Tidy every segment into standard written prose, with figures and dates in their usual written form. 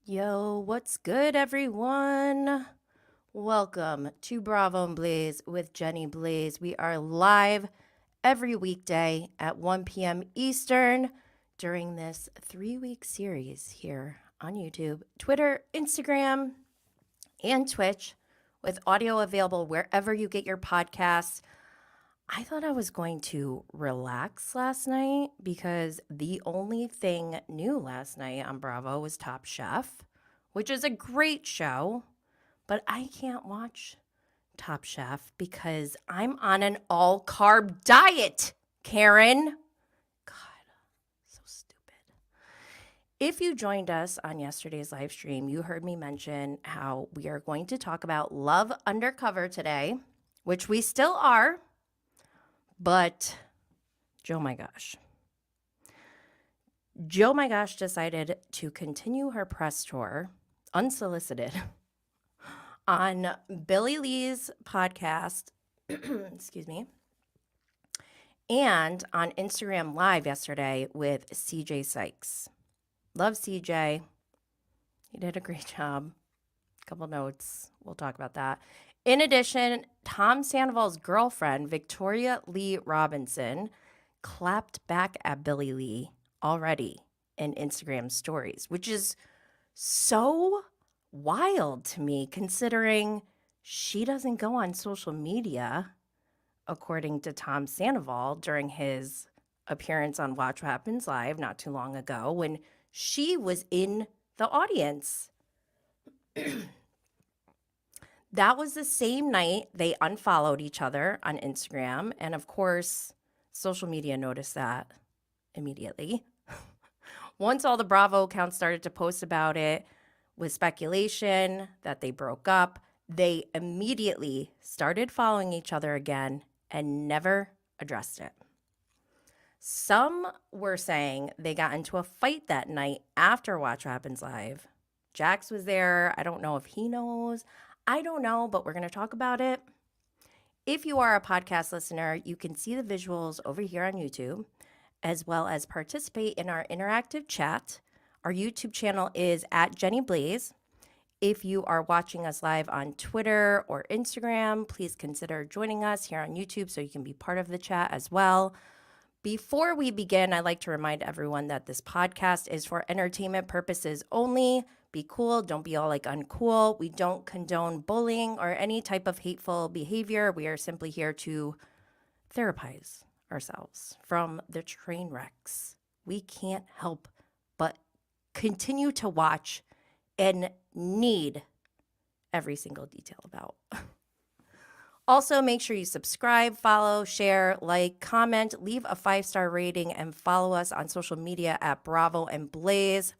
Yo, what's good, everyone? Welcome to Bravo and Blaze with Jenny Blaze. We are live every weekday at 1 p.m. Eastern during this 3-week series here on YouTube, Twitter, Instagram, and Twitch, with audio available wherever you get your podcasts. I thought I was going to relax last night because the only thing new last night on Bravo was Top Chef, which is a great show, but I can't watch Top Chef because I'm on an all carb diet, Karen. God, so stupid. If you joined us on yesterday's live stream, you heard me mention how we are going to talk about Love Undercover today, which we still are. But Joe My Gosh decided to continue her press tour unsolicited on Billie Lee's podcast, excuse me, and on Instagram Live yesterday with CJ Sykes. Love CJ. He did a great job. Couple notes. We'll talk about that. In addition, Tom Sandoval's girlfriend, Victoria Lee Robinson, clapped back at Billie Lee already in Instagram stories, which is so wild to me considering she doesn't go on social media, according to Tom Sandoval, during his appearance on Watch What Happens Live not too long ago when she was in the audience. That was the same night they unfollowed each other on Instagram. And of course, social media noticed that immediately. Once all the Bravo accounts started to post about it with speculation that they broke up, they immediately started following each other again and never addressed it. Some were saying they got into a fight that night after Watch What Happens Live. Jax was there. I don't know if he knows. I don't know, but we're going to talk about it. If you are a podcast listener, you can see the visuals over here on YouTube, as well as participate in our interactive chat. Our YouTube channel is at Jenny Blaze. If you are watching us live on Twitter or Instagram, please consider joining us here on YouTube so you can be part of the chat as well. Before we begin, I'd like to remind everyone that this podcast is for entertainment purposes only. Be cool. Don't be all like uncool. We don't condone bullying or any type of hateful behavior. We are simply here to therapize ourselves from the train wrecks we can't help but continue to watch and need every single detail about. Also, make sure you subscribe, follow, share, like, comment, leave a 5-star rating, and follow us on social media at Bravo and Blaze.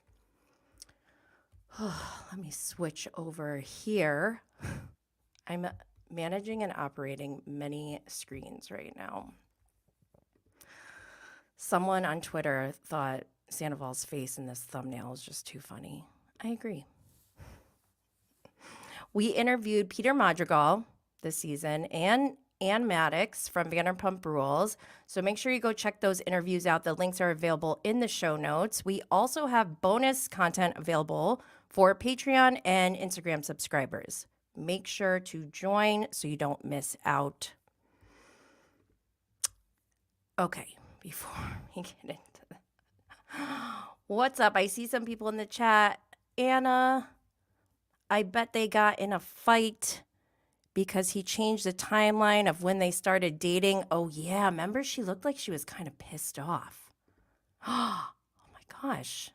Let me switch over here. I'm managing and operating many screens right now. Someone on Twitter thought Sandoval's face in this thumbnail is just too funny. I agree. We interviewed Peter Madrigal this season and Ann Maddox from Vanderpump Rules. So make sure you go check those interviews out. The links are available in the show notes. We also have bonus content available for Patreon and Instagram subscribers. Make sure to join so you don't miss out. Okay, before we get into that. What's up? I see some people in the chat. Anna, I bet they got in a fight because he changed the timeline of when they started dating. Oh, yeah. Remember, she looked like she was kind of pissed off. Oh, my gosh.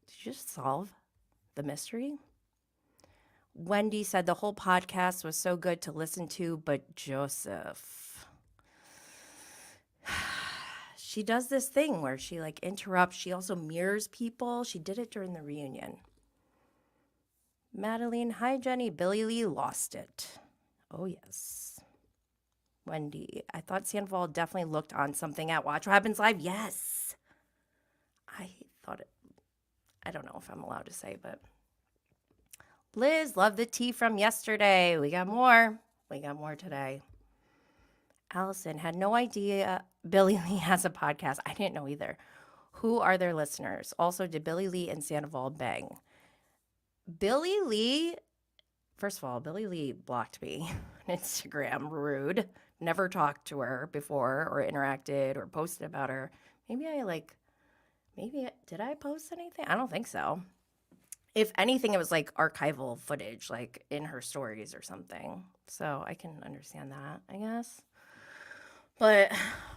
Did you just solve the mystery? Wendy said the whole podcast was so good to listen to, but Joseph. She does this thing where she like interrupts. She also mirrors people. She did it during the reunion. Madeline, hi, Jenny. Billie Lee lost it. Oh, yes. Wendy, I thought Sandoval definitely looked on something at Watch What Happens Live. Yes. I thought it. I don't know if I'm allowed to say, but. Liz, love the tea from yesterday. We got more. We got more today. Allison had no idea Billie Lee has a podcast. I didn't know either. Who are their listeners? Also, did Billie Lee and Sandoval bang? Billie Lee, first of all, Billie Lee blocked me on Instagram. Rude. Never talked to her before or interacted or posted about her. Did I post anything? I don't think so. If anything, it was like archival footage, like in her stories or something. So I can understand that, I guess. But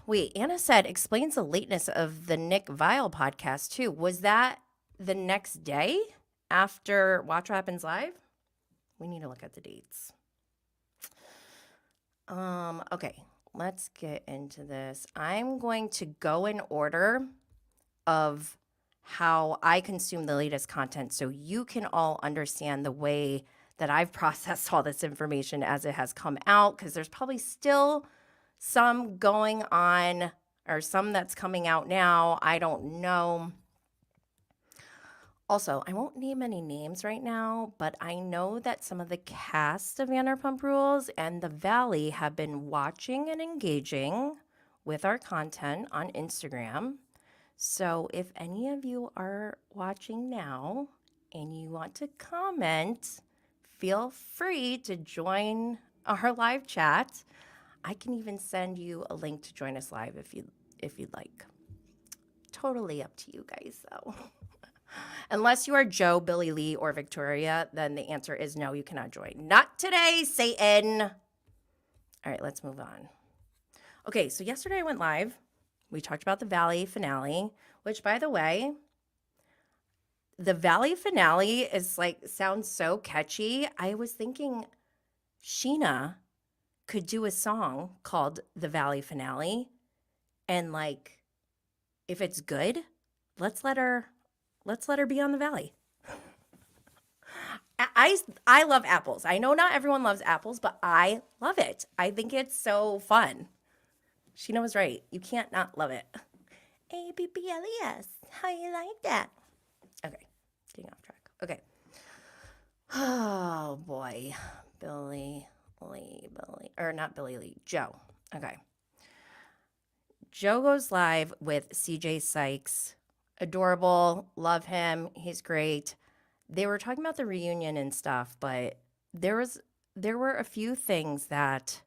wait, Anna said explains the lateness of the Nick Vile podcast too. Was that the next day after Watch What Happens Live? We need to look at the dates. Okay, let's get into this. I'm going to go in order of how I consume the latest content so you can all understand the way that I've processed all this information as it has come out, because there's probably still some going on or some that's coming out now. I don't know. Also, I won't name any names right now, but I know that some of the cast of Vanderpump Rules and the Valley have been watching and engaging with our content on Instagram. So if any of you are watching now and you want to comment, feel free to join our live chat. I can even send you a link to join us live if you'd like. Totally up to you guys, though. Unless you are Joe, Billie Lee, or Victoria, then the answer is no, you cannot join. Not today, Satan. All right, let's move on. Okay, so yesterday I went live. We talked about the Valley finale, which, by the way, the Valley finale is sounds so catchy. I was thinking Sheena could do a song called The Valley Finale, and if it's good, let's let her be on the Valley. I love apples. I know not everyone loves apples, but I love it. I think it's so fun. Sheena was right. You can't not love it. ABBLES. How you like that? Okay, getting off track. Okay. Oh boy, not Billie Lee, Joe. Okay. Joe goes live with CJ Sykes. Adorable, love him. He's great. They were talking about the reunion and stuff, but there were a few things that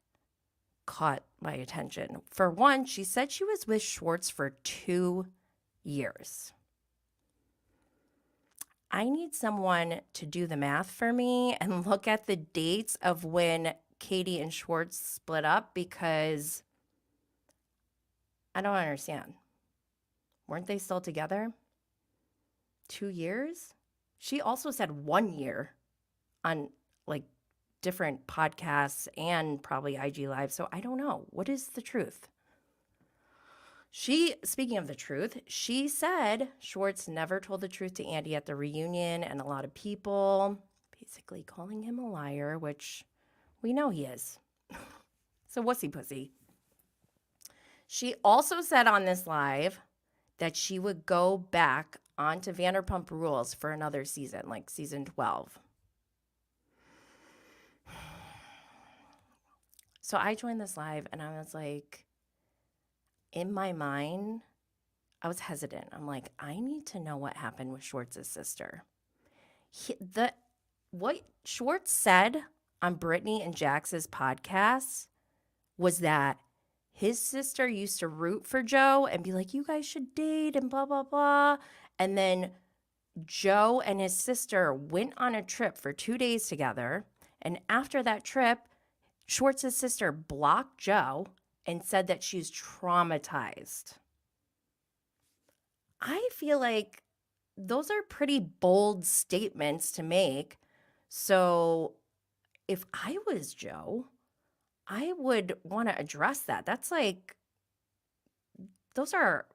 caught my attention. For one, she said she was with Schwartz for 2 years. I need someone to do the math for me and look at the dates of when Katie and Schwartz split up, because I don't understand. Weren't they still together? 2 years? She also said 1 year on different podcasts and probably IG Live. So I don't know. What is the truth? Speaking of the truth, she said Schwartz never told the truth to Andy at the reunion, and a lot of people basically calling him a liar, which we know he is. So wussy pussy. She also said on this live that she would go back onto Vanderpump Rules for another season, like season 12. So I joined this live and I was like, in my mind, I was hesitant. I'm like, I need to know what happened with Schwartz's sister. What Schwartz said on Brittany and Jax's podcast was that his sister used to root for Joe and be like, you guys should date and blah, blah, blah. And then Joe and his sister went on a trip for 2 days together. And after that trip, Schwartz's sister blocked Joe and said that she's traumatized. I feel like those are pretty bold statements to make. So if I was Joe, I would want to address that. Those are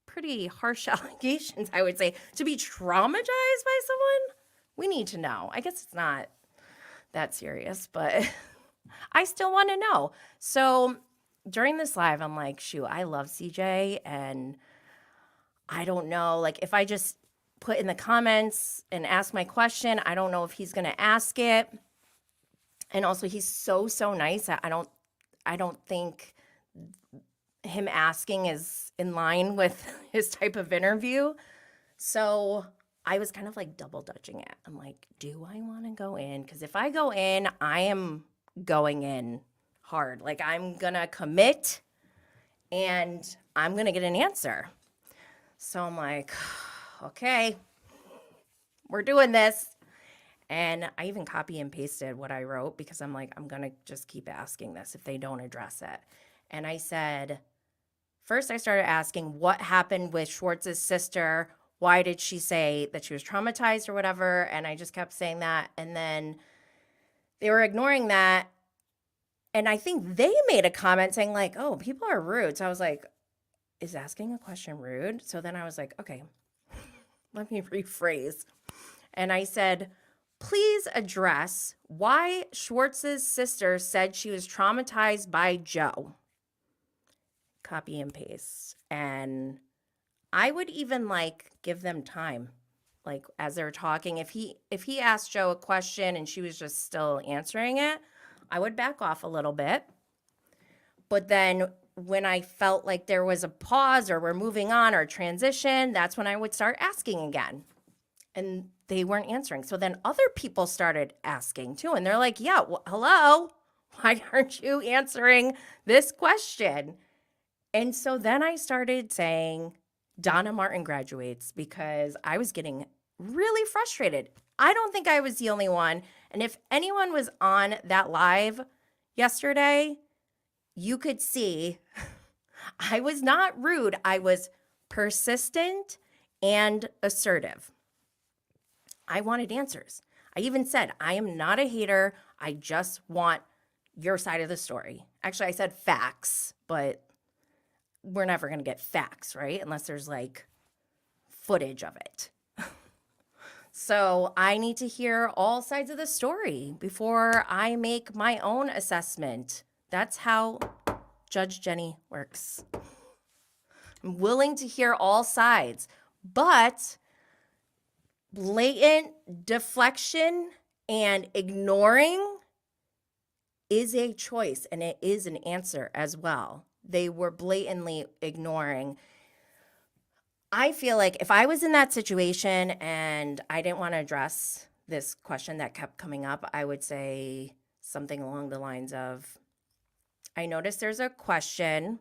pretty harsh allegations, I would say. To be traumatized by someone, we need to know. I guess it's not that serious, but I still want to know. So during this live, I'm like, shoot, I love CJ, and I don't know, if I just put in the comments and ask my question, I don't know if he's going to ask it. And also, he's so nice. I don't think him asking is in line with his type of interview. So I was kind of like double dutching it. I'm like, do I want to go in? Because if I go in, I am going in hard. Like, I'm going to commit and I'm going to get an answer. So I'm like, okay, we're doing this. And I even copy and pasted what I wrote because I'm like, I'm going to just keep asking this if they don't address it. And I said, first I started asking what happened with Schwartz's sister. Why did she say that she was traumatized or whatever? And I just kept saying that. And then they were ignoring that. And I think they made a comment saying like, oh, people are rude. So I was like, is asking a question rude? So then I was like, okay, let me rephrase. And I said, please address why Schwartz's sister said she was traumatized by Joe. Copy and paste. And I would even like give them time, like as they're talking. If he asked Joe a question and she was just still answering it, I would back off a little bit. But then when I felt like there was a pause or we're moving on or transition, that's when I would start asking again. And they weren't answering. So then other people started asking too. And they're like, yeah, well, hello, why aren't you answering this question? And so then I started saying, Donna Martin graduates, because I was getting really frustrated. I don't think I was the only one. And if anyone was on that live yesterday, you could see I was not rude. I was persistent and assertive. I wanted answers. I even said, I am not a hater. I just want your side of the story. Actually, I said facts, but we're never going to get facts, right? Unless there's like footage of it. So I need to hear all sides of the story before I make my own assessment. That's how Judge Jenny works. I'm willing to hear all sides, but blatant deflection and ignoring is a choice, and it is an answer as well. They were blatantly ignoring. I feel like if I was in that situation and I didn't want to address this question that kept coming up, I would say something along the lines of, I noticed there's a question.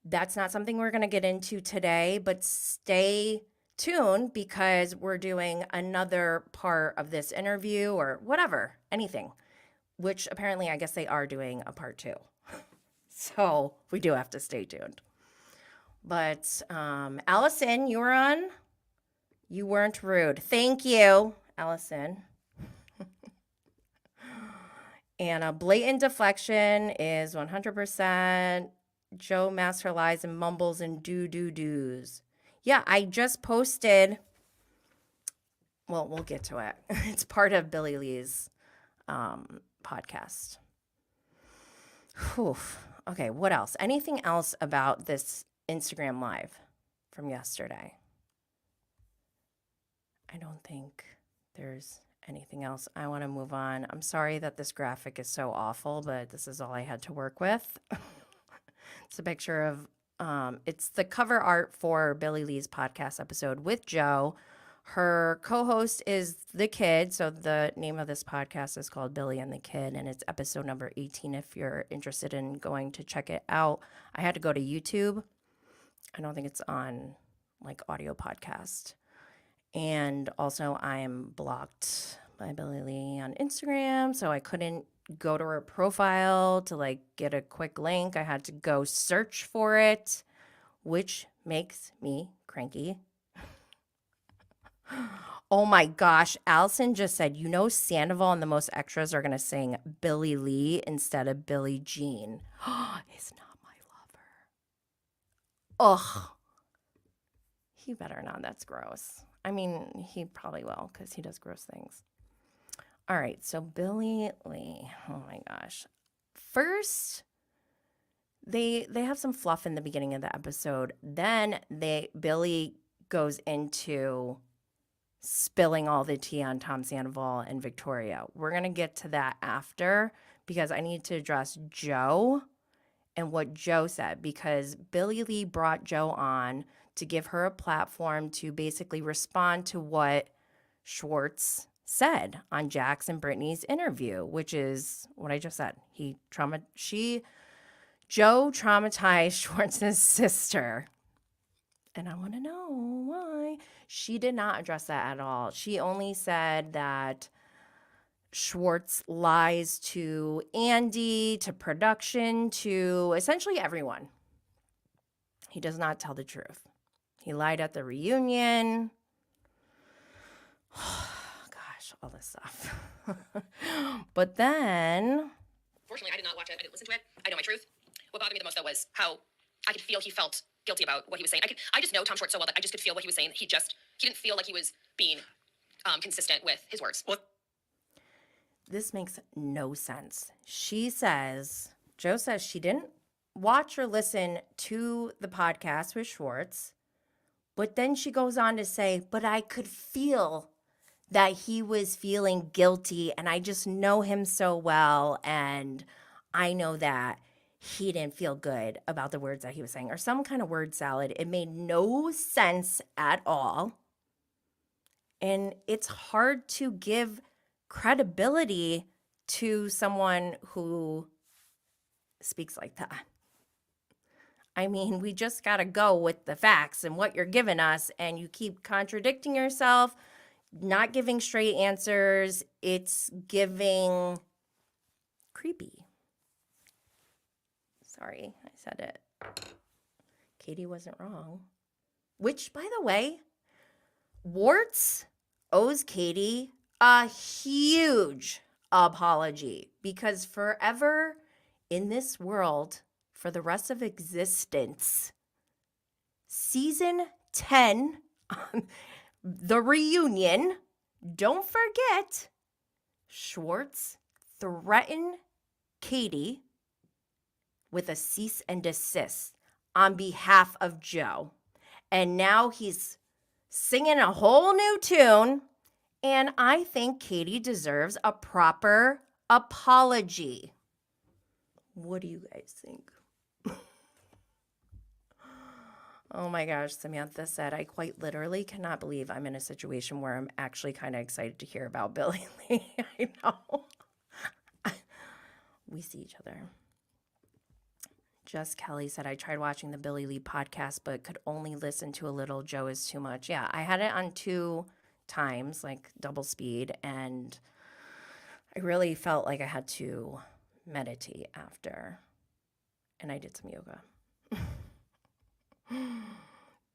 That's not something we're going to get into today, but stay tuned because we're doing another part of this interview or whatever, anything, which apparently I guess they are doing a part 2. So we do have to stay tuned. But Allison, you were on. You weren't rude. Thank you, Allison. And a blatant deflection is 100%. Joe master lies and mumbles and do's. Yeah, I just posted. Well, we'll get to it. It's part of Billie Lee's podcast. Whew. Okay, what else? Anything else about this Instagram live from yesterday? I don't think there's anything else. I want to move on. I'm sorry that this graphic is so awful, but this is all I had to work with. It's a picture of, it's the cover art for Billie Lee's podcast episode with Joe. Her co-host is the kid. So the name of this podcast is called Billie and the Kid, and it's episode number 18 if you're interested in going to check it out. I had to go to YouTube. I don't think it's on like audio podcast. And also I am blocked by Billie Lee on Instagram, so I couldn't go to her profile to like get a quick link. I had to go search for it, which makes me cranky. Oh my gosh, Allison just said, you know, Sandoval and the Most Extras are going to sing Billie Lee instead of Billie Jean. He's not my lover. Ugh. He better not. That's gross. I mean, he probably will because he does gross things. All right, so Billie Lee. Oh my gosh. First, they have some fluff in the beginning of the episode. Then Billie goes into spilling all the tea on Tom Sandoval and Victoria. We're going to get to that after because I need to address Joe and what Joe said, because Billie Lee brought Joe on to give her a platform to basically respond to what Schwartz said on Jax and Brittany's interview, which is what I just said. Joe traumatized Schwartz's sister. And I want to know why. She did not address that at all. She only said that Schwartz lies to Andy, to production, to essentially everyone. He does not tell the truth. He lied at the reunion. Gosh, all this stuff. But then... Fortunately, I did not watch it. I didn't listen to it. I know my truth. What bothered me the most, though, was how I could feel he felt guilty about what he was saying. I just know Tom Schwartz so well that I just could feel what he was saying. He didn't feel like he was being consistent with his words. What? This makes no sense. Joe says she didn't watch or listen to the podcast with Schwartz, but then she goes on to say, but I could feel that he was feeling guilty, and I just know him so well, and I know that he didn't feel good about the words that he was saying, or some kind of word salad. It made no sense at all. And it's hard to give credibility to someone who speaks like that. I mean, we just got to go with the facts and what you're giving us, and you keep contradicting yourself, not giving straight answers. It's giving creepy. Sorry, I said it. Katie wasn't wrong. Which, by the way, Warts owes Katie a huge apology, because forever in this world, for the rest of existence, season 10, the reunion, don't forget, Schwartz threatened Katie with a cease and desist on behalf of Joe. And now he's singing a whole new tune, and I think Katie deserves a proper apology. What do you guys think? Oh my gosh, Samantha said, I quite literally cannot believe I'm in a situation where I'm actually kind of excited to hear about Billie Lee. I know. We see each other. Just Kelly said, I tried watching the Billie Lee podcast, but could only listen to a little. Joe is too much. Yeah, I had it on 2 times, like double speed, and I really felt like I had to meditate after. And I did some yoga.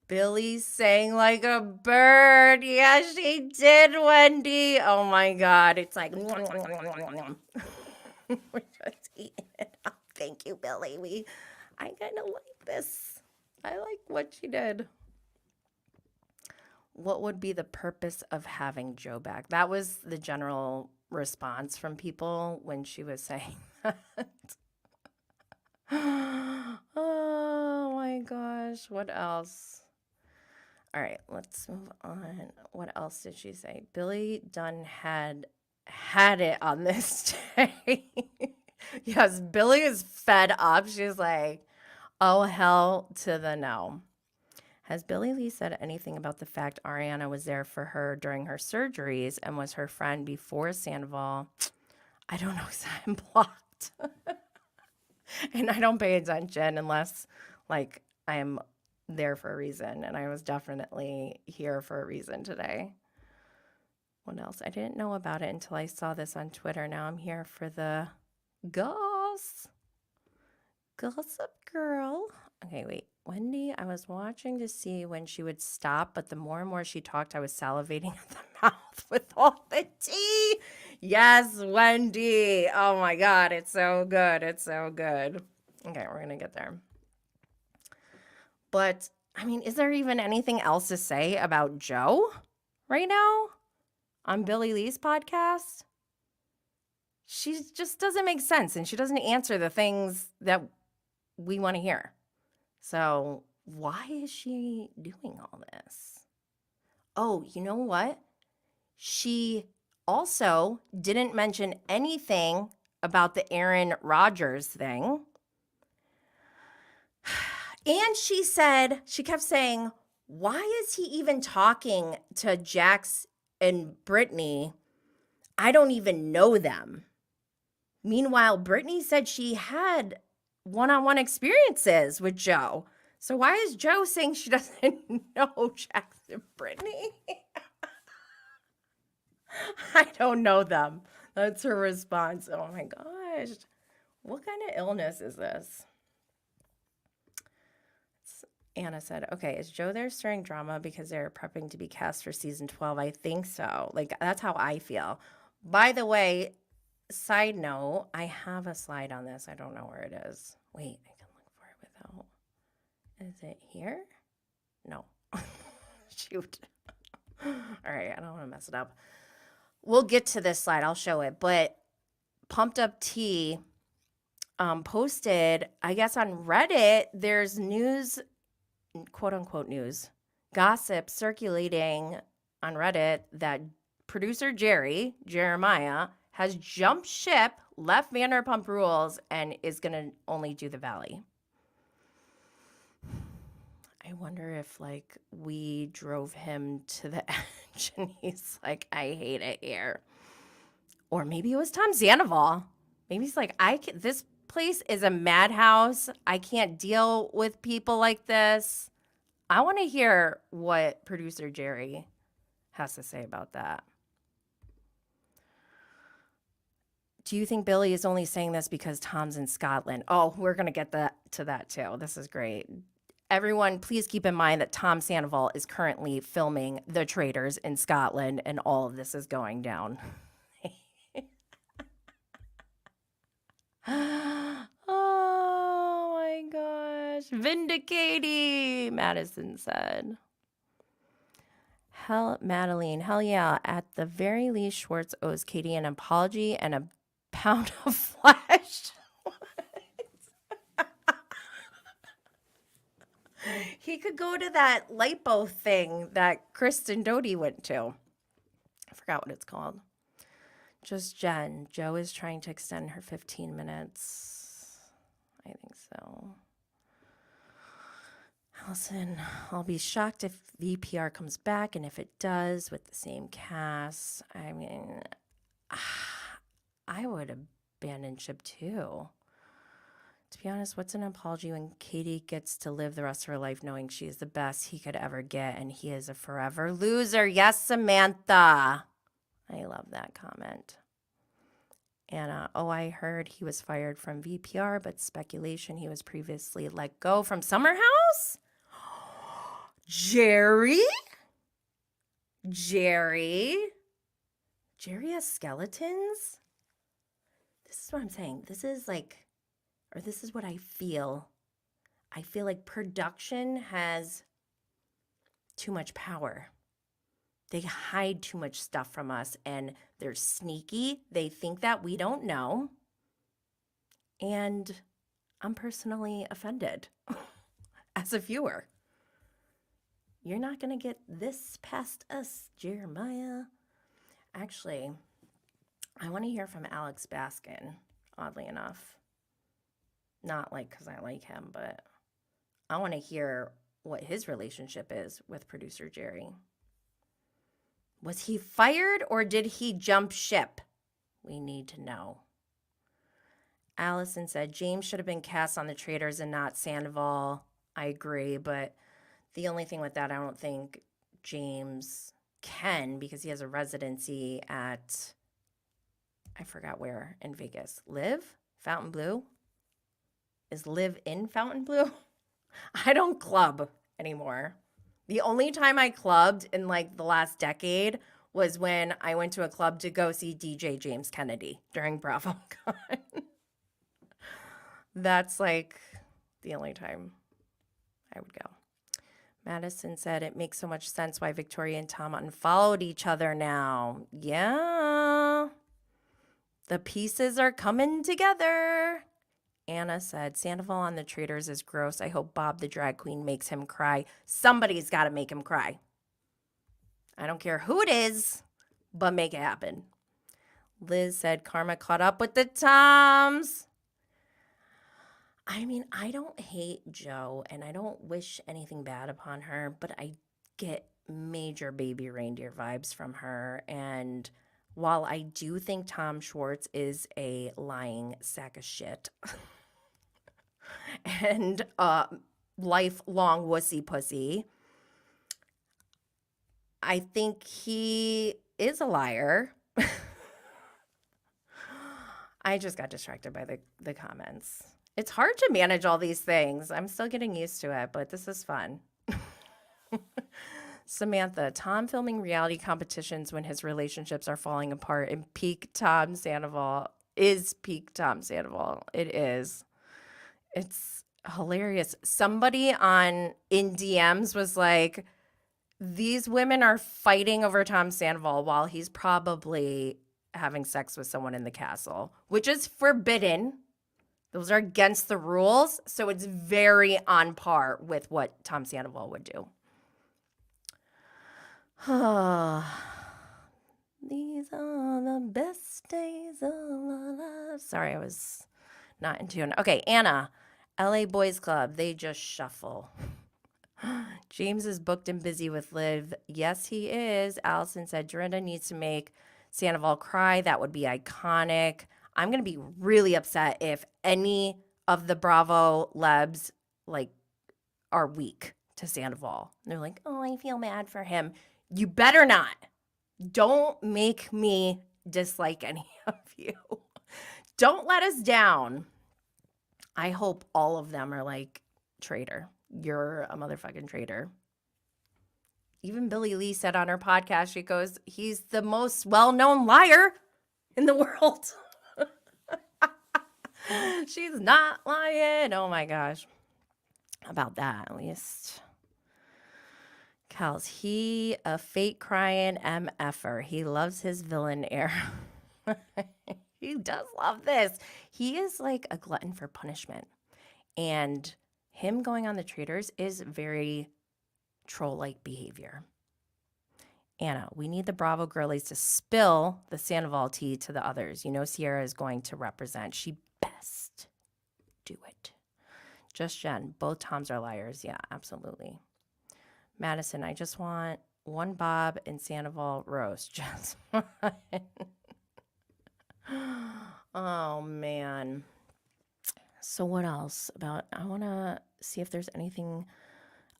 Billie sang like a bird. Yes, she did, Wendy. Oh my God. It's like, we're just eating it up. Thank you, Billie. I kind of like this. I like what she did. What would be the purpose of having Joe back? That was the general response from people when she was saying that. Oh my gosh. What else? All right, let's move on. What else did she say? Billie Dunn had it on this day. Yes, Billie is fed up. She's like, oh, hell to the no. Has Billie Lee said anything about the fact Ariana was there for her during her surgeries and was her friend before Sandoval? I don't know because I'm blocked. And I don't pay attention unless, like, I'm there for a reason. And I was definitely here for a reason today. What else? I didn't know about it until I saw this on Twitter. Now I'm here for the gossip girl. Okay, wait. Wendy, I was watching to see when she would stop, but the more and more she talked, I was salivating at the mouth with all the tea. Yes, Wendy. Oh my God, it's so good. It's so good. Okay, we're going to get there. But, I mean, is there even anything else to say about Joe right now on Billie Lee's podcast? She just doesn't make sense, and she doesn't answer the things that we want to hear. So why is she doing all this? Oh, you know what? She also didn't mention anything about the Aaron Rodgers thing. And she kept saying, Why is he even talking to Jax and Brittany? I don't even know them. Meanwhile, Brittany said she had one-on-one experiences with Joe. So why is Joe saying she doesn't know Jax and Brittany? I don't know them. That's her response. Oh my gosh. What kind of illness is this? Anna said, okay, is Joe there stirring drama because they're prepping to be cast for season 12? I think so. Like, that's how I feel. By the way, side note, I have a slide on this. I don't know where it is. Wait, I can look for it without. Is it here? No. Shoot. All right, I don't want to mess it up. We'll get to this slide. I'll show it. But Pumped Up Tea posted, I guess on Reddit, there's news, quote unquote news, gossip circulating on Reddit that producer Jeremiah, has jumped ship, left Vanderpump Rules, and is going to only do the Valley. I wonder if, like, we drove him to the edge and he's like, I hate it here. Or maybe it was Tom Sandoval. Maybe he's like, this place is a madhouse. I can't deal with people like this. I want to hear what producer Jerry has to say about that. Do you think Billie is only saying this because Tom's in Scotland? Oh, we're going to get to that too. This is great. Everyone, please keep in mind that Tom Sandoval is currently filming The Traitors in Scotland, and all of this is going down. Oh my gosh. Vindicating, Madison said. Madeline, hell yeah. At the very least, Schwartz owes Katie an apology and a pound of flesh. He could go to that lipo thing that Kristen Doty went to. I forgot what it's called. Just Jen. Joe is trying to extend her 15 minutes. I think so. Allison, I'll be shocked if VPR comes back, and if it does, with the same cast. I mean, I would abandon ship too. To be honest, what's an apology when Katie gets to live the rest of her life knowing she is the best he could ever get and he is a forever loser? Yes, Samantha. I love that comment. Anna, I heard he was fired from VPR, but speculation he was previously let go from Summer House? Jerry has skeletons? This is what I'm saying. This is what I feel. I feel like production has too much power. They hide too much stuff from us, and they're sneaky. They think that we don't know. And I'm personally offended as a viewer. You're not going to get this past us, Jeremiah. Actually, I want to hear from Alex Baskin, oddly enough. Not like because I like him, but I want to hear what his relationship is with producer Jerry. Was he fired or did he jump ship? We need to know. Allison said James should have been cast on The Traitors and not Sandoval. I agree, but the only thing with that, I don't think James can because he has a residency at, I forgot where in Vegas. Live? Fontainebleau? Is Live in Fontainebleau? I don't club anymore. The only time I clubbed in like the last decade was when I went to a club to go see DJ James Kennedy during BravoCon. That's like the only time I would go. Madison said it makes so much sense why Victoria and Tom unfollowed each other now. Yeah. The pieces are coming together. Anna said, Sandoval on The Traitors is gross. I hope Bob the drag queen makes him cry. Somebody's got to make him cry. I don't care who it is, but make it happen. Liz said, Karma caught up with the Toms. I mean, I don't hate Joe and I don't wish anything bad upon her, but I get major baby reindeer vibes from her. And while I do think Tom Schwartz is a lying sack of shit and lifelong wussy pussy, I think he is a liar. I just got distracted by the comments. It's hard to manage all these things. I'm still getting used to it, but this is fun. Samantha, Tom filming reality competitions when his relationships are falling apart in peak Tom Sandoval is peak Tom Sandoval. It is. It's hilarious. Somebody in DMs was like, these women are fighting over Tom Sandoval while he's probably having sex with someone in the castle, which is forbidden. Those are against the rules. So it's very on par with what Tom Sandoval would do. These are the best days of our lives. Sorry, I was not in tune. Okay, Anna, LA Boys Club, they just shuffle. James is booked and busy with Liv. Yes, he is. Allison said Dorinda needs to make Sandoval cry. That would be iconic. I'm going to be really upset if any of the Bravo lebs are weak to Sandoval. They're like, oh, I feel bad for him. You better not. Don't make me dislike any of you. Don't let us down. I hope all of them are like, traitor. You're a motherfucking traitor. Even Billie Lee said on her podcast, she goes, he's the most well-known liar in the world. She's not lying. Oh my gosh. About that, at least. Kels, he a fake crying MFer. He loves his villain air. He does love this. He is like a glutton for punishment. And him going on the Traitors is very troll-like behavior. Anna, we need the Bravo girlies to spill the Sandoval tea to the others. You know Sierra is going to represent. She best do it. Just Jen, both Toms are liars. Yeah, absolutely. Madison, I just want one Bob and Sandoval roast. Just one. Oh, man. So what else I want to see if there's anything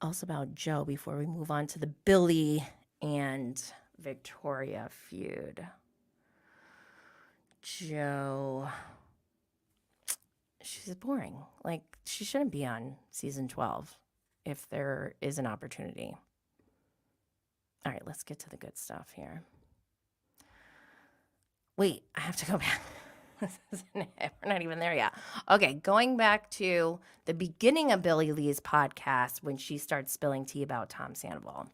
else about Joe before we move on to the Billie and Victoria feud. Joe, she's boring. Like, she shouldn't be on season 12 if there is an opportunity. All right, let's get to the good stuff here. Wait, I have to go back. This isn't it. We're not even there yet. Okay, going back to the beginning of Billie Lee's podcast when she starts spilling tea about Tom Sandoval.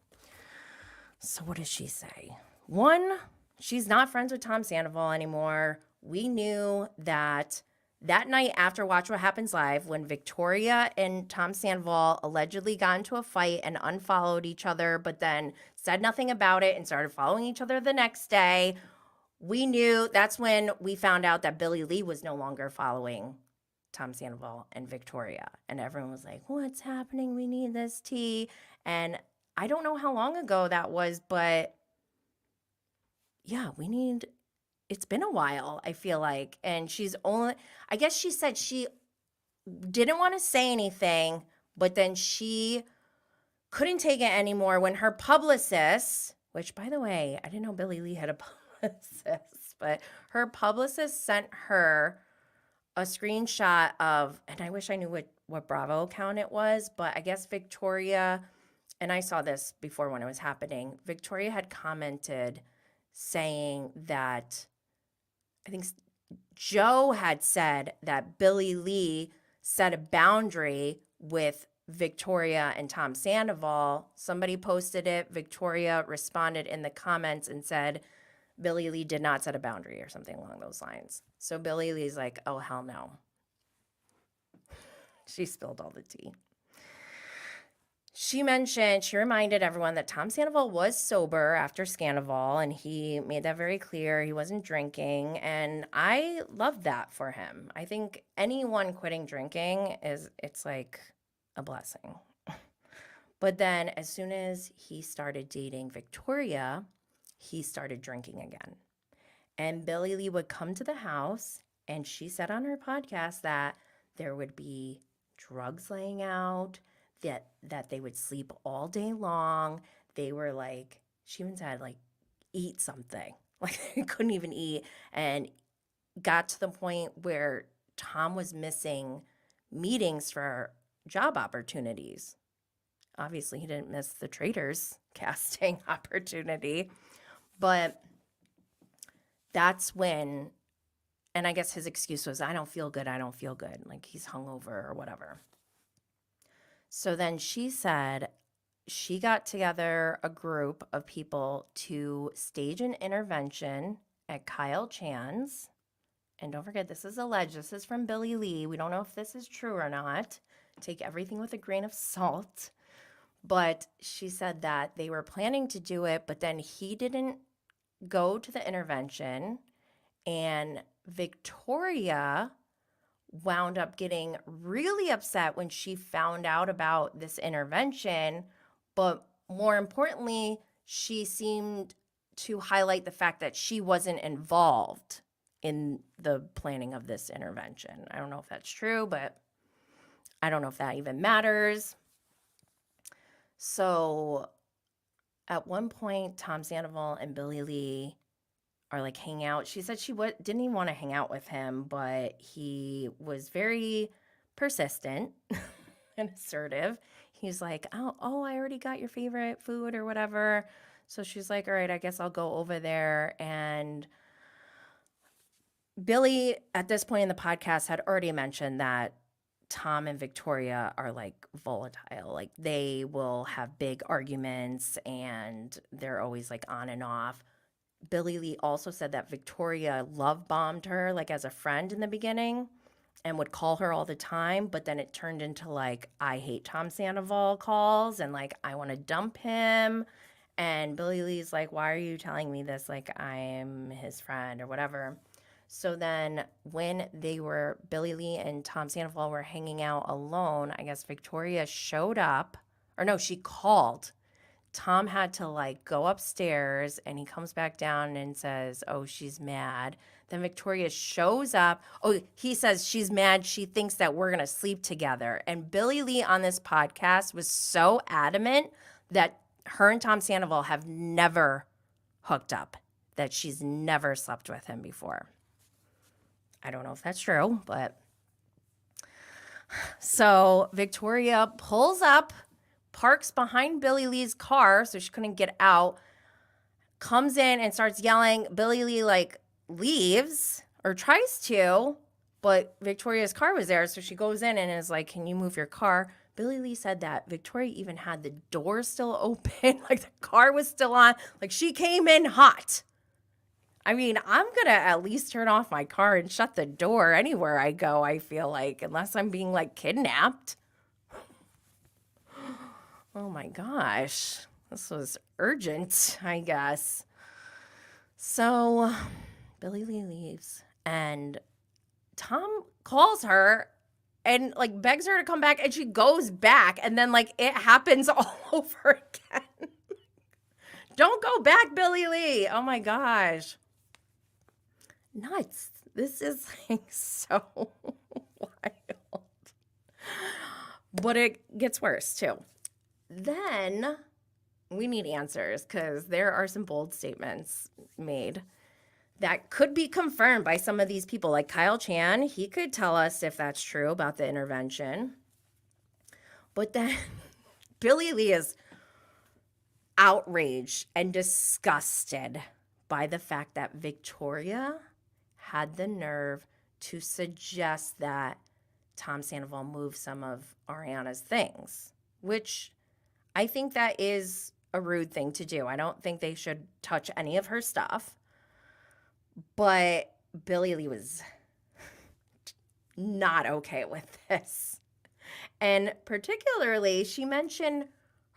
So what does she say? One, she's not friends with Tom Sandoval anymore. We knew that night after Watch What Happens Live, when Victoria and Tom Sandoval allegedly got into a fight and unfollowed each other, but then said nothing about it and started following each other the next day, we knew that's when we found out that Billie Lee was no longer following Tom Sandoval and Victoria. And everyone was like, what's happening? We need this tea. And I don't know how long ago that was, but yeah, it's been a while, I feel like. And I guess she said she didn't want to say anything, but then she couldn't take it anymore when her publicist, which by the way, I didn't know Billie Lee had a publicist, but her publicist sent her a screenshot of, and I wish I knew what Bravo account it was, but I guess Victoria, and I saw this before when it was happening, Victoria had commented saying that, I think Joe had said that Billie Lee set a boundary with Victoria and Tom Sandoval. Somebody posted it. Victoria responded in the comments and said, Billie Lee did not set a boundary or something along those lines. So Billie Lee's like, oh, hell no. She spilled all the tea. she reminded everyone that Tom Sandoval was sober after Scandoval, and he made that very clear. He wasn't drinking, and I loved that for him. I think anyone quitting drinking it's like a blessing. But then as soon as he started dating Victoria, he started drinking again. And Billie Lee would come to the house, and she said on her podcast that there would be drugs laying out, that they would sleep all day long. They were like, she even said, like, eat something. Like, they couldn't even eat. And got to the point where Tom was missing meetings for job opportunities. Obviously, he didn't miss the Traitors casting opportunity. But that's when, and I guess his excuse was, I don't feel good. Like he's hungover or whatever. So then she said she got together a group of people to stage an intervention at Kyle Chan's. And don't forget, this is alleged. This is from Billie Lee. We don't know if this is true or not. Take everything with a grain of salt. But she said that they were planning to do it, but then he didn't go to the intervention. And Victoria wound up getting really upset when she found out about this intervention. But more importantly, she seemed to highlight the fact that she wasn't involved in the planning of this intervention. I don't know if that's true, but I don't know if that even matters. So at one point, Tom Sandoval and Billie Lee are like hang out. She said she didn't even want to hang out with him, but he was very persistent and assertive. He's like, oh, I already got your favorite food or whatever. So she's like, all right, I guess I'll go over there. And Billie, at this point in the podcast, had already mentioned that Tom and Victoria are like volatile. Like they will have big arguments and they're always like on and off. Billie Lee also said that Victoria love bombed her like as a friend in the beginning and would call her all the time, but then it turned into like I hate Tom Sandoval calls and like I want to dump him. And Billie Lee's like, why are you telling me this? Like I'm his friend or whatever. So then when Billie Lee and Tom Sandoval were hanging out alone, I guess Victoria showed up, or no, she called. Tom had to like go upstairs and he comes back down and says, oh, she's mad. Then Victoria shows up. Oh, he says she's mad. She thinks that we're going to sleep together. And Billie Lee on this podcast was so adamant that her and Tom Sandoval have never hooked up, that she's never slept with him before. I don't know if that's true, but so Victoria pulls up, parks behind Billie Lee's car so she couldn't get out, comes in and starts yelling. Billie Lee like leaves or tries to, but Victoria's car was there. So she goes in and is like, can you move your car? Billie Lee said that Victoria even had the door still open, like the car was still on, like she came in hot. I mean, I'm going to at least turn off my car and shut the door anywhere I go, I feel like, unless I'm being like kidnapped. Oh my gosh. This was urgent, I guess. So Billie Lee leaves and Tom calls her and like begs her to come back and she goes back and then like it happens all over again. Don't go back, Billie Lee. Oh my gosh. Nuts. This is like so wild. But it gets worse too. Then we need answers because there are some bold statements made that could be confirmed by some of these people. Like Kyle Chan, he could tell us if that's true about the intervention. But then Billie Lee is outraged and disgusted by the fact that Victoria had the nerve to suggest that Tom Sandoval move some of Ariana's things, which I think that is a rude thing to do. I don't think they should touch any of her stuff. But Billie Lee was not okay with this. And particularly, she mentioned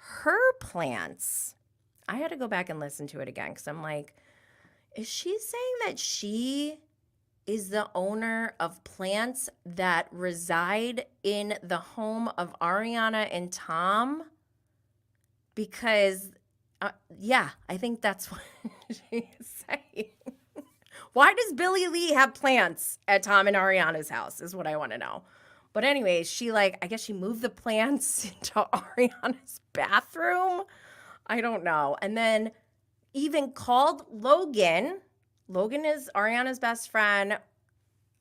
her plants. I had to go back and listen to it again because I'm like, is she saying that she is the owner of plants that reside in the home of Ariana and Tom? Because, yeah, I think that's what she's saying. Why does Billie Lee have plants at Tom and Ariana's house is what I want to know. But anyways, I guess she moved the plants into Ariana's bathroom. I don't know. And then even called Logan. Logan is Ariana's best friend.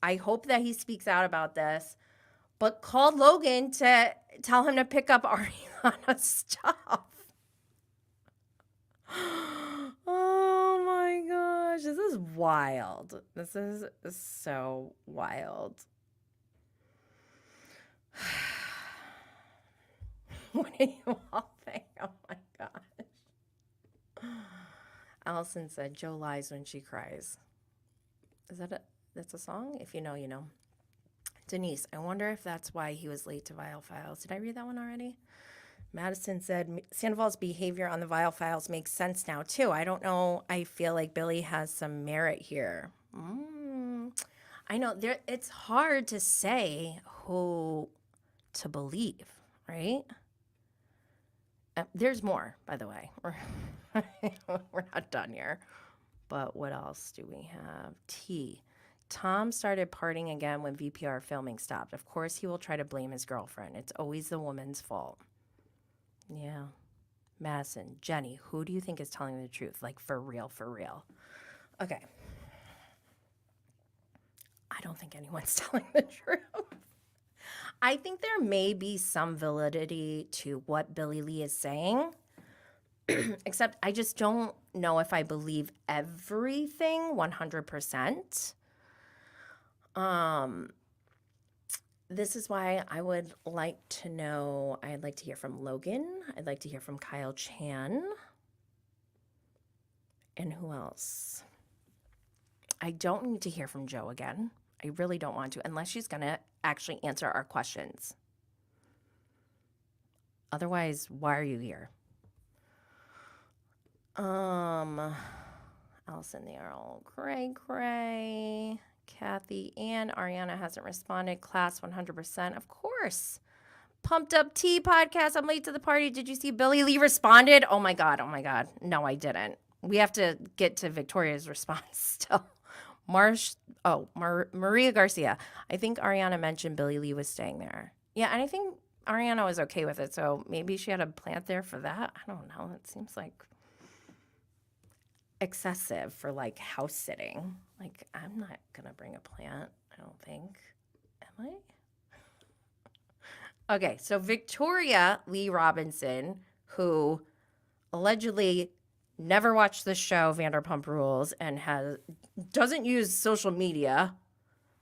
I hope that he speaks out about this. But called Logan to tell him to pick up Ariana's stuff. Oh my gosh. This is wild. This is so wild. What do you all think? Oh my gosh. Allison said, Joe lies when she cries. Is that that's a song? If you know, you know. Denise, I wonder if that's why he was late to Vial Files. Did I read that one already? Madison said, Sandoval's behavior on the Vial Files makes sense now, too. I don't know. I feel like Billie has some merit here. I know. It's hard to say who to believe, right? There's more, by the way. We're not done here. But what else do we have? T. Tom started partying again when VPR filming stopped. Of course, he will try to blame his girlfriend. It's always the woman's fault. Yeah. Madison, Jenny, who do you think is telling the truth? Like, for real, for real. Okay. I don't think anyone's telling the truth. I think there may be some validity to what Billie Lee is saying, except I just don't know if I believe everything 100%. This is why I would like to know, I'd like to hear from Logan. I'd like to hear from Kyle Chan. And who else? I don't need to hear from Joe again. I really don't want to, unless she's going to actually answer our questions. Otherwise, why are you here? Allison, the Earl, cray. Kathy and Ariana hasn't responded. Class 100%. Of course. Pumped Up Tea podcast. I'm late to the party. Did you see Billie Lee responded? Oh my God. No, I didn't. We have to get to Victoria's response still. Maria Garcia. I think Ariana mentioned Billie Lee was staying there. Yeah, and I think Ariana was okay with it, so maybe she had a plant there for that. I don't know. It seems like excessive for like house sitting. Like, I'm not gonna bring a plant, I don't think. Am I? Okay, so Victoria Lee Robinson, who allegedly never watched the show Vanderpump Rules and doesn't use social media,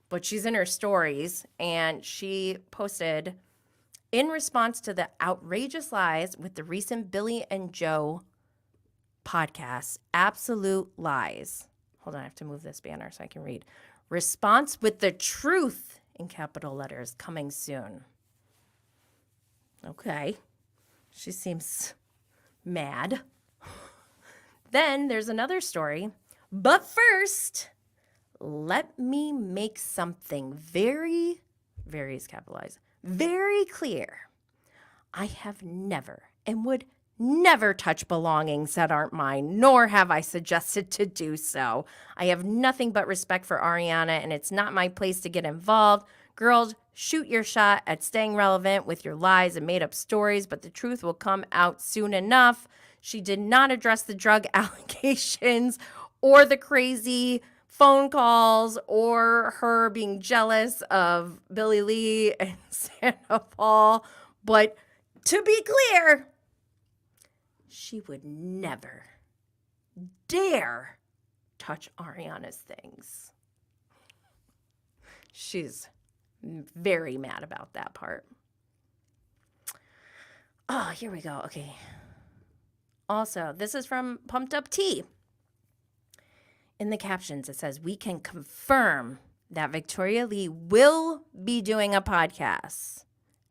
but she's in her stories, and she posted, in response to the outrageous lies with the recent Billie and Joe podcast, absolute lies. Hold on, I have to move this banner so I can read. Response with the truth in capital letters coming soon. Okay. She seems mad. Then there's another story. But first, let me make something very, very is capitalized, very clear. I have never and would never touch belongings that aren't mine, nor have I suggested to do so. I have nothing but respect for Ariana, and it's not my place to get involved. Girls, shoot your shot at staying relevant with your lies and made-up stories, but the truth will come out soon enough. She did not address the drug allegations or the crazy phone calls or her being jealous of Billie Lee and Sandoval. But to be clear, she would never dare touch Ariana's things. She's very mad about that part. Oh, here we go. Okay. Also, this is from Pumped Up Tea. In the captions, it says, we can confirm that Victoria Lee will be doing a podcast.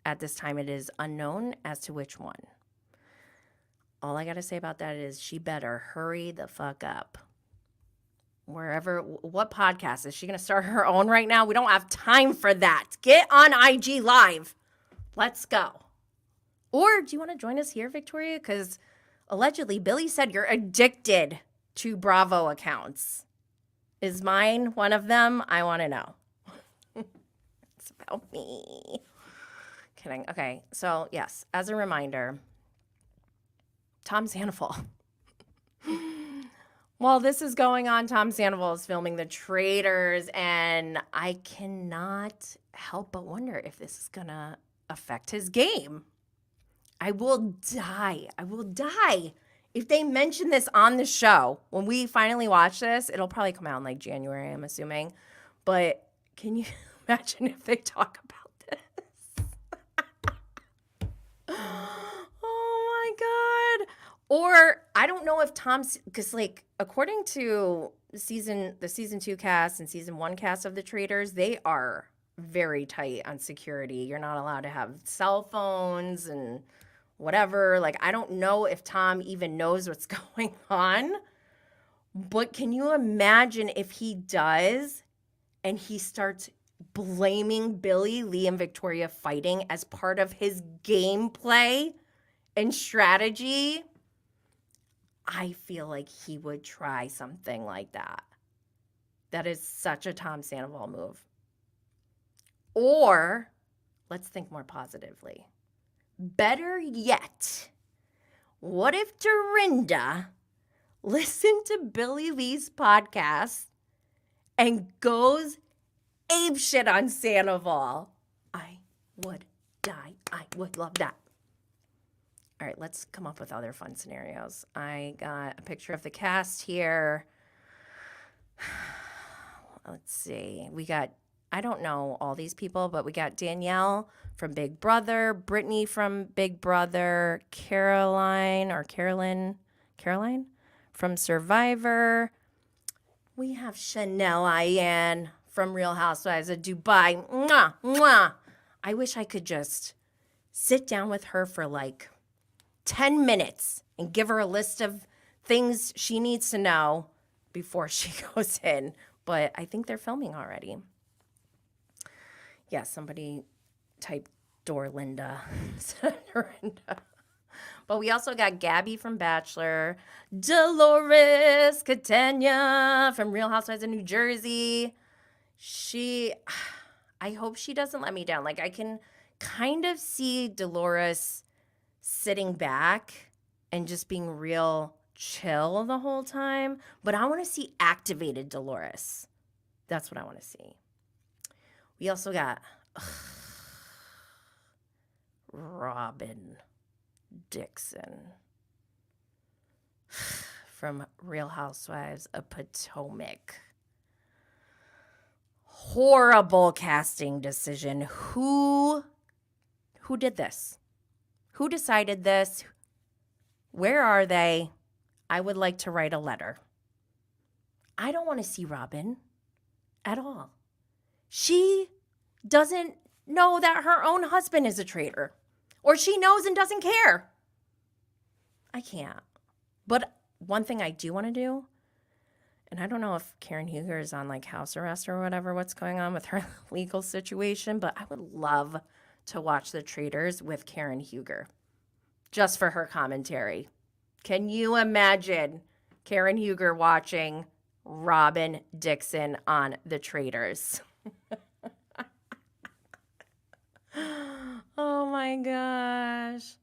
At this time, it is unknown as to which one. All I got to say about that is she better hurry the fuck up. What podcast? Is she going to start her own right now? We don't have time for that. Get on IG Live. Let's go. Or do you want to join us here, Victoria? Because allegedly, Billie said you're addicted to Bravo accounts. Is mine one of them? I want to know. It's about me. Kidding. Okay, so yes, as a reminder, Tom Sandoval. While this is going on, Tom Sandoval is filming The Traitors, and I cannot help but wonder if this is going to affect his game. I will die. If they mention this on the show, when we finally watch this, it'll probably come out in like January, I'm assuming. But can you imagine if they talk about this? Oh my God. Or I don't know if Tom's, because like according to the season 2 cast and season 1 cast of The Traitors, they are very tight on security. You're not allowed to have cell phones and whatever. Like, I don't know if Tom even knows what's going on. But can you imagine if he does and he starts blaming Billie, Lee, and Victoria fighting as part of his gameplay and strategy? I feel like he would try something like that. That is such a Tom Sandoval move. Or, let's think more positively. Better yet, what if Dorinda listened to Billie Lee's podcast and goes apeshit on Sandoval? I would die. I would love that. All right, let's come up with other fun scenarios. I got a picture of the cast here. Let's see. We got, I don't know all these people, but we got Danielle from Big Brother, Brittany from Big Brother, Caroline from Survivor. We have Chanel Ayan from Real Housewives of Dubai. Mwah, mwah. I wish I could just sit down with her for like 10 minutes and give her a list of things she needs to know before she goes in. But I think they're filming already. Yeah, somebody typed Dorlinda. Dorinda. But we also got Gabby from Bachelor, Dolores Catania from Real Housewives of New Jersey. I hope she doesn't let me down. Like, I can kind of see Dolores sitting back and just being real chill the whole time. But I want to see activated Dolores. That's what I want to see. We also got Robin Dixon from Real Housewives of Potomac. Horrible casting decision. Who did this? Who decided this? Where are they? I would like to write a letter. I don't want to see Robin at all. She doesn't know that her own husband is a traitor. Or she knows and doesn't care. I can't. But one thing I do want to do, and I don't know if Karen Huger is on like house arrest or whatever, what's going on with her legal situation, but I would love to watch The Traitors with Karen Huger. Just for her commentary. Can you imagine Karen Huger watching Robin Dixon on The Traitors? Oh my gosh.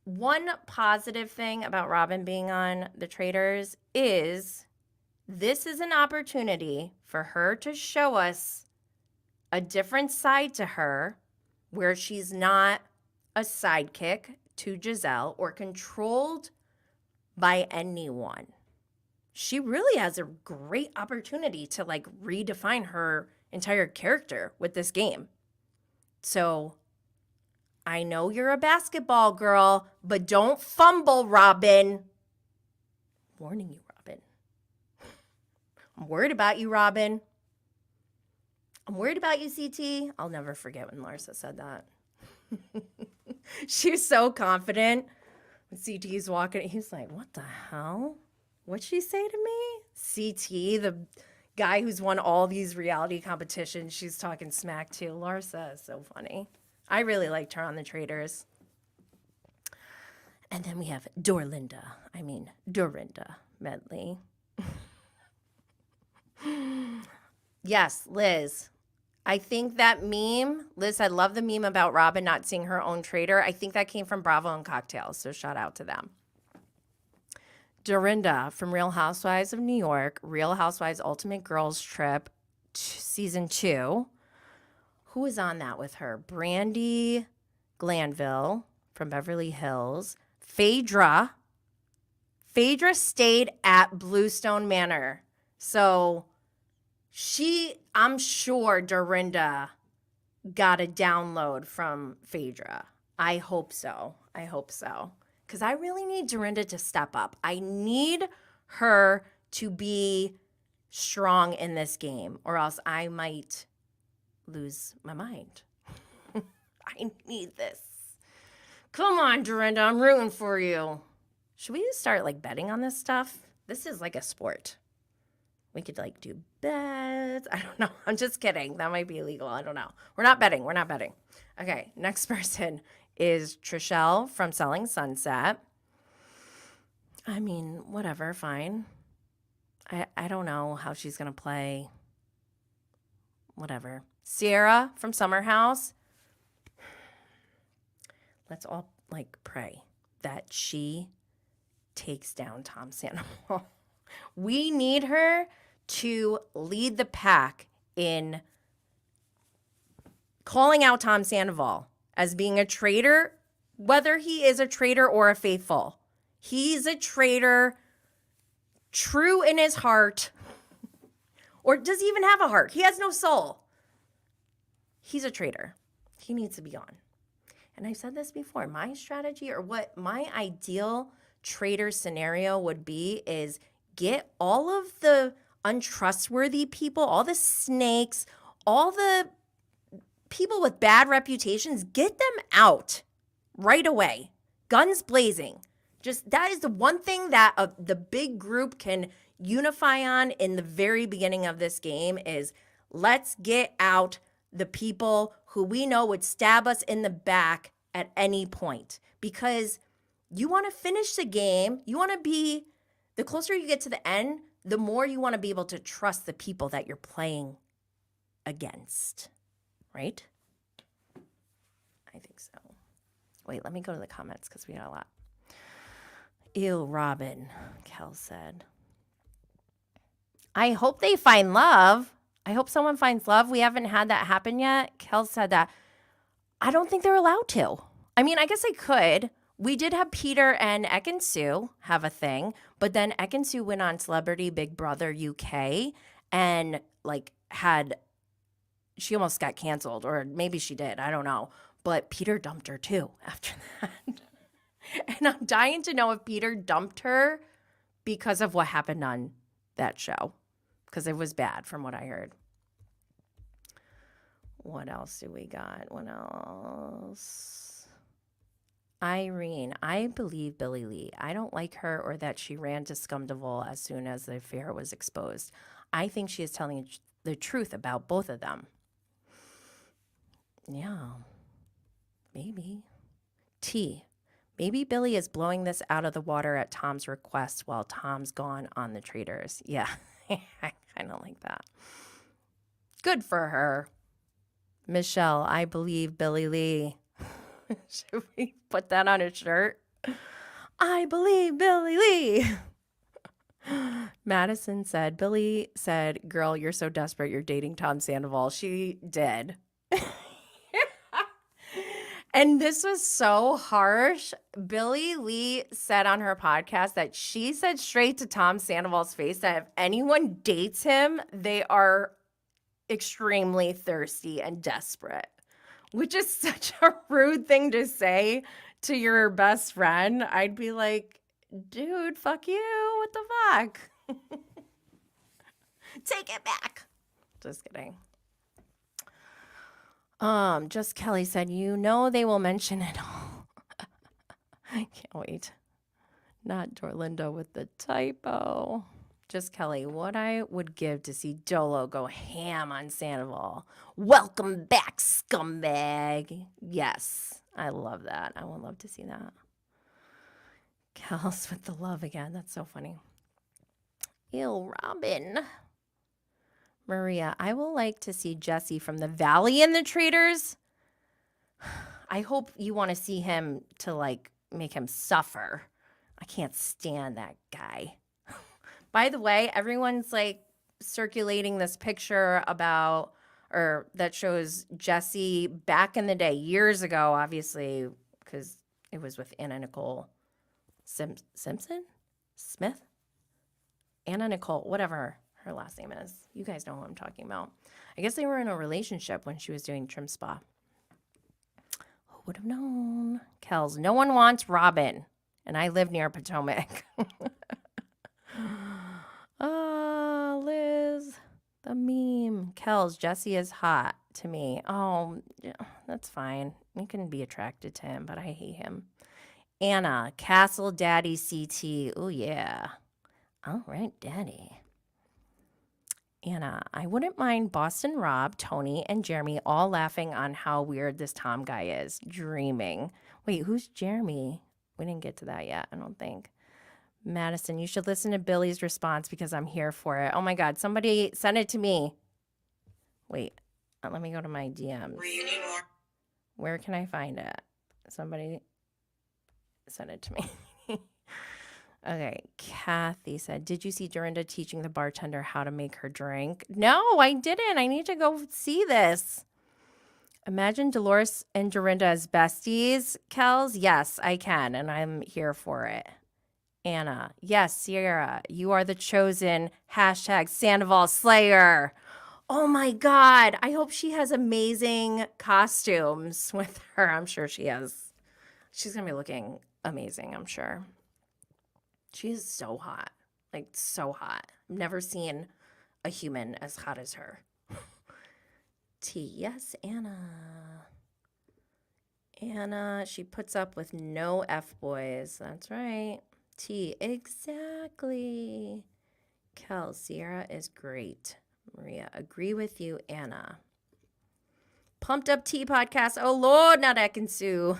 One positive thing about Robin being on The Traitors is this is an opportunity for her to show us a different side to her where she's not a sidekick to Giselle or controlled by anyone. She really has a great opportunity to like redefine her entire character with this game. So I know you're a basketball girl, but don't fumble, Robin. Warning you, Robin. I'm worried about you, Robin. I'm worried about you, CT. I'll never forget when Larsa said that. She was so confident When CT's walking, he's like, what the hell? What'd she say to me? CT, the guy who's won all these reality competitions, she's talking smack to. Larsa is so funny. I really liked her on the Traitors. And then we have Dorinda Medley. Yes, Liz. I think that meme, Liz, I love the meme about Robin not seeing her own traitor. I think that came from Bravo and Cocktails, so shout out to them. Dorinda from Real Housewives of New York, Real Housewives Ultimate Girls Trip, Season 2. Who was on that with her? Brandy Glanville from Beverly Hills. Phaedra. Phaedra stayed at Bluestone Manor. So I'm sure Dorinda got a download from Phaedra. I hope so. Because I really need Dorinda to step up. I need her to be strong in this game, or else I might lose my mind. I need this. Come on, Dorinda, I'm rooting for you. Should we start betting on this stuff? This is like a sport. We could do bets. I don't know. I'm just kidding. That might be illegal. I don't know. We're not betting. Okay, next person is Trishelle from Selling Sunset. I mean, whatever, fine. I don't know how she's going to play. Whatever. Sierra from Summer House. Let's all pray that she takes down Tom Sandoval. We need her to lead the pack in calling out Tom Sandoval as being a traitor, whether he is a traitor or a faithful. He's a traitor, true in his heart. Or does he even have a heart? He has no soul. He's a traitor. He needs to be gone. And I've said this before. My strategy, or what my ideal traitor scenario would be, is get all of the untrustworthy people, all the snakes, all the people with bad reputations, get them out right away. Guns blazing. Just that is the one thing that the big group can unify on in the very beginning of this game is let's get out the people who we know would stab us in the back at any point. Because you want to finish the game. You want to be, the closer you get to the end, the more you want to be able to trust the people that you're playing against. Right? I think so. Wait, let me go to the comments because we got a lot. Ew, Robin, Kel said. I hope they find love. I hope someone finds love. We haven't had that happen yet. Kel said that. I don't think they're allowed to. I mean, I guess they could. We did have Peter and Ekin-Su have a thing, but then Ekin-Su went on Celebrity Big Brother UK and she almost got canceled, or maybe she did. I don't know. But Peter dumped her too after that. And I'm dying to know if Peter dumped her because of what happened on that show, because it was bad from what I heard. What else do we got? What else? Irene, I believe Billie Lee. I don't like her or that she ran to Scumdevil as soon as the affair was exposed. I think she is telling the truth about both of them. Yeah, maybe. T. Maybe Billie is blowing this out of the water at Tom's request while Tom's gone on the Traitors. Yeah, I kind of like that. Good for her. Michelle, I believe Billie Lee. Should we put that on a shirt? I believe Billie Lee. Madison said, Billie said, girl, you're so desperate you're dating Tom Sandoval. She did. And this was so harsh. Billie Lee said on her podcast that she said straight to Tom Sandoval's face that if anyone dates him, they are extremely thirsty and desperate, which is such a rude thing to say to your best friend. I'd be like, dude, fuck you. What the fuck? Take it back. Just kidding. Just Kelly said, they will mention it all. I can't wait. Not Dorlinda with the typo. Just Kelly, what I would give to see Dolo go ham on Sandoval. Welcome back, scumbag. Yes, I love that. I would love to see that. Kels with the love again. That's so funny. Ew, Robin. Maria, I will like to see Jesse from the Valley in the Traitors. I hope you want to see him to like make him suffer. I can't stand that guy. By the way, everyone's like circulating this picture about, or that shows Jesse back in the day, years ago, obviously, because it was with Anna Nicole Simpson? Smith? Anna Nicole, whatever her last name is. You guys know who I'm talking about. I guess they were in a relationship when she was doing Trim Spa. Who would have known? Kels, no one wants Robin. And I live near Potomac. Liz, the meme. Kels, Jesse is hot to me. Oh, yeah, that's fine. You can be attracted to him, but I hate him. Anna, Castle Daddy CT. Oh, yeah. All right, Daddy. Anna, I wouldn't mind Boston Rob, Tony, and Jeremy all laughing on how weird this Tom guy is. Dreaming. Wait, who's Jeremy? We didn't get to that yet, I don't think. Madison, you should listen to Billy's response because I'm here for it. Oh my God, somebody send it to me. Wait, let me go to my DMs. Where can I find it? Somebody send it to me. Okay, Kathy said, did you see Dorinda teaching the bartender how to make her drink? No, I didn't. I need to go see this. Imagine Dolores and Dorinda as besties, Kels. Yes, I can, and I'm here for it. Anna, yes, Sierra, you are the chosen hashtag Sandoval Slayer. Oh my God, I hope she has amazing costumes with her. I'm sure she has. She's going to be looking amazing, I'm sure. She is so hot, like so hot. I've never seen a human as hot as her. T, yes, Anna. Anna, she puts up with no F-boys. That's right. T, exactly. Kel, Sierra is great. Maria, agree with you, Anna. Pumped Up Tea podcast. Oh, Lord, not Ekin-Su.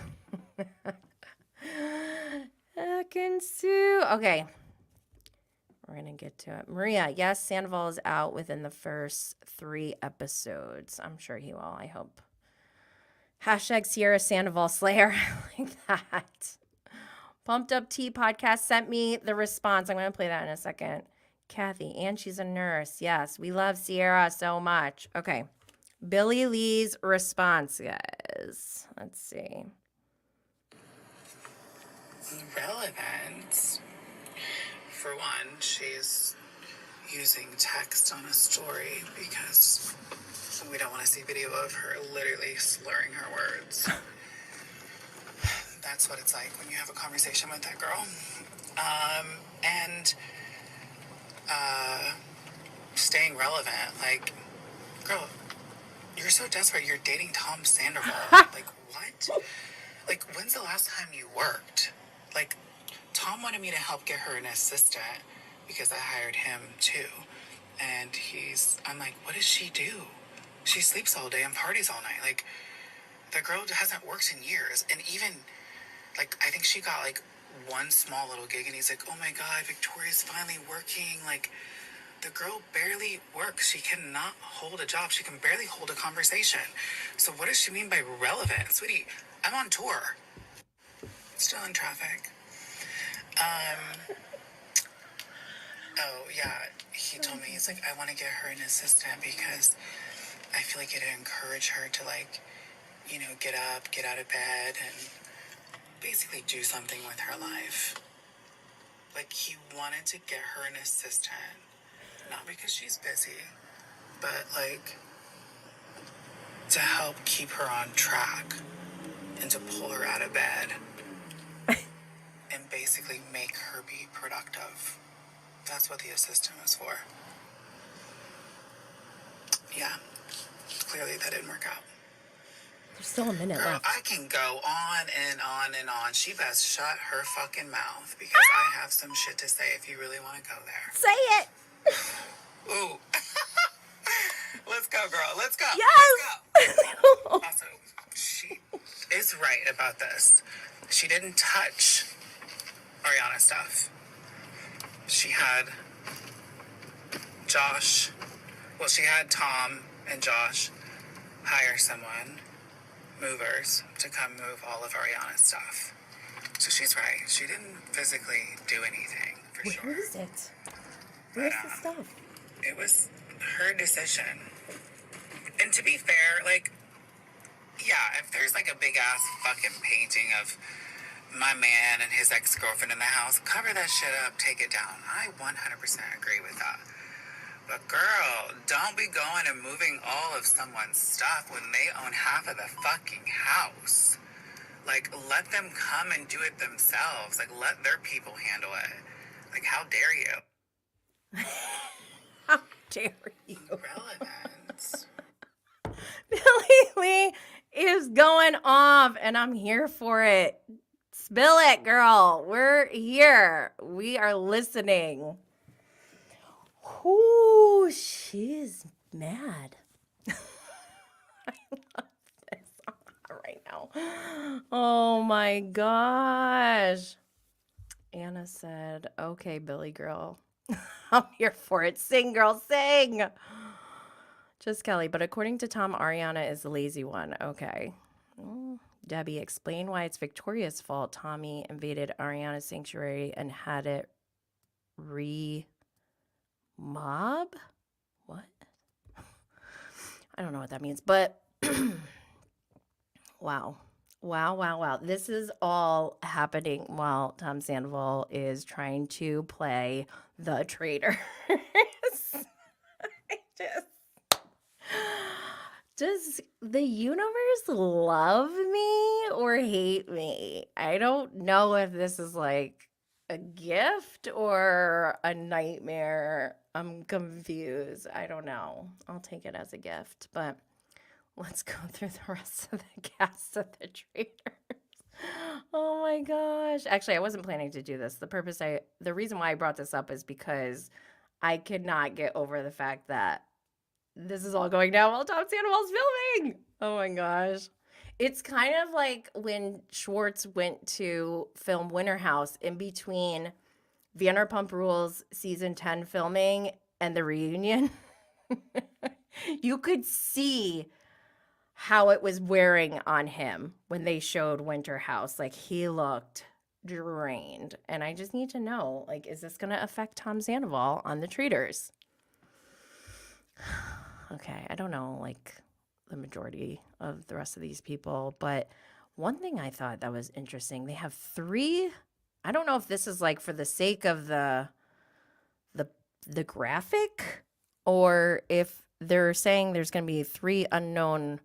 Ekin-Su. Okay. We're going to get to it. Maria, yes, Sandoval is out within the first 3 episodes. I'm sure he will, I hope. Hashtag Sierra Sandoval Slayer. Like that. Pumped Up Tea podcast sent me the response. I'm going to play that in a second. Kathy, and she's a nurse. Yes, we love Sierra so much. Okay. Billie Lee's response, guys. Let's see. Relevant. For one, she's using text on a story because we don't want to see video of her literally slurring her words. That's what it's like when you have a conversation with that girl. And staying relevant. Like, girl, you're so desperate. You're dating Tom Sandoval. Like, what? Like, when's the last time you worked? Like, Tom wanted me to help get her an assistant because I hired him too. And I'm like, what does she do? She sleeps all day and parties all night. Like, the girl hasn't worked in years. And even, like, I think she got, like, one small little gig and he's like, oh my God, Victoria's finally working. Like, the girl barely works. She cannot hold a job. She can barely hold a conversation. So what does she mean by relevant? Sweetie, I'm on tour. Still in traffic. Oh, yeah. He told me, he's like, I want to get her an assistant because I feel like it'd encourage her to, like, you know, get up, get out of bed, and basically do something with her life. Like, he wanted to get her an assistant, not because she's busy, but, like, to help keep her on track and to pull her out of bed and basically make her be productive. That's what the assistant was for. Yeah, clearly that didn't work out. There's still a minute Girl, left. I can go on and on and on. She best shut her fucking mouth because I have some shit to say if you really want to go there. Say it. Ooh. Let's go, girl. Let's go. Yes. Let's go. Also, she is right about this. She didn't touch Ariana stuff. She had Josh, well, she had Tom and Josh hire someone, movers, to come move all of Ariana's stuff. So she's right. She didn't physically do anything, for sure. Where is it? Where's the stuff? It was her decision. And to be fair, like, yeah, if there's like a big ass fucking painting of my man and his ex-girlfriend in the house, cover that shit up, take it down. I 100% agree with that. But girl, don't be going and moving all of someone's stuff when they own half of the fucking house. Like, let them come and do it themselves. Like, let their people handle it. Like, how dare you? How dare you? Relevant. Billie Lee is going off, and I'm here for it. Spill it, girl. We're here. We are listening. Ooh, she's mad. I love this right now. Oh my gosh. Anna said, okay, Billy girl. I'm here for it. Sing, girl, sing. Just Kelly, but according to Tom, Ariana is the lazy one. Okay. Debbie, explain why it's Victoria's fault Tommy invaded Ariana's sanctuary and had it mob? What? I don't know what that means, but wow. Wow. This is all happening while Tom Sandoval is trying to play the traitor. Does the universe love me or hate me? I don't know if this is like a gift or a nightmare. I'm confused. I don't know. I'll take it as a gift, but let's go through the rest of the cast of the Traitors. Oh my gosh. Actually, I wasn't planning to do this. The reason why I brought this up is because I could not get over the fact that this is all going down while Tom Sandoval's filming. Oh my gosh. It's kind of like when Schwartz went to film Winter House in between Vanderpump Rules season 10 filming and the reunion. You could see how it was wearing on him when they showed Winter House. Like, he looked drained. And I just need to know, like, is this going to affect Tom Sandoval on the Traitors? Okay, I don't know, like, the majority of the rest of these people, but one thing I thought that was interesting, they have 3, I don't know if this is like for the sake of the graphic or if they're saying there's going to be 3 unknown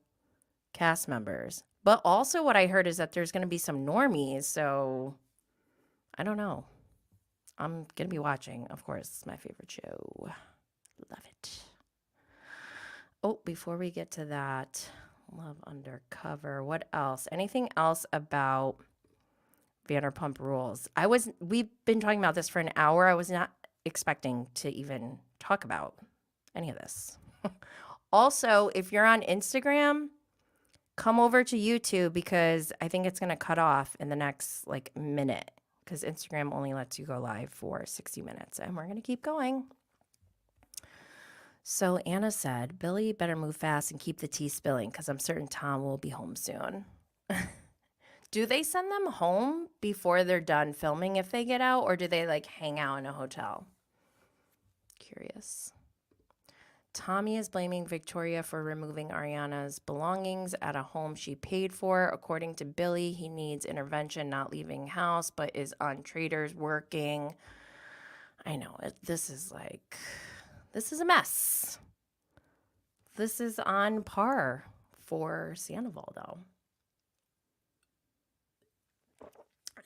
cast members. But also what I heard is that there's going to be some normies, so I don't know. I'm going to be watching, of course. It's my favorite show. Love it. Oh, before we get to that, love Undercover. What else? Anything else about Vanderpump Rules? We've been talking about this for an hour. I was not expecting to even talk about any of this. Also, if you're on Instagram, come over to YouTube because I think it's going to cut off in the next minute because Instagram only lets you go live for 60 minutes and we're going to keep going. So Anna said, Billy better move fast and keep the tea spilling because I'm certain Tom will be home soon. Do they send them home before they're done filming if they get out, or do they hang out in a hotel? Curious. Tommy is blaming Victoria for removing Ariana's belongings at a home she paid for. According to Billy, he needs intervention, not leaving house, but is on Traitors working. I know, this is a mess. This is on par for Sandoval, though.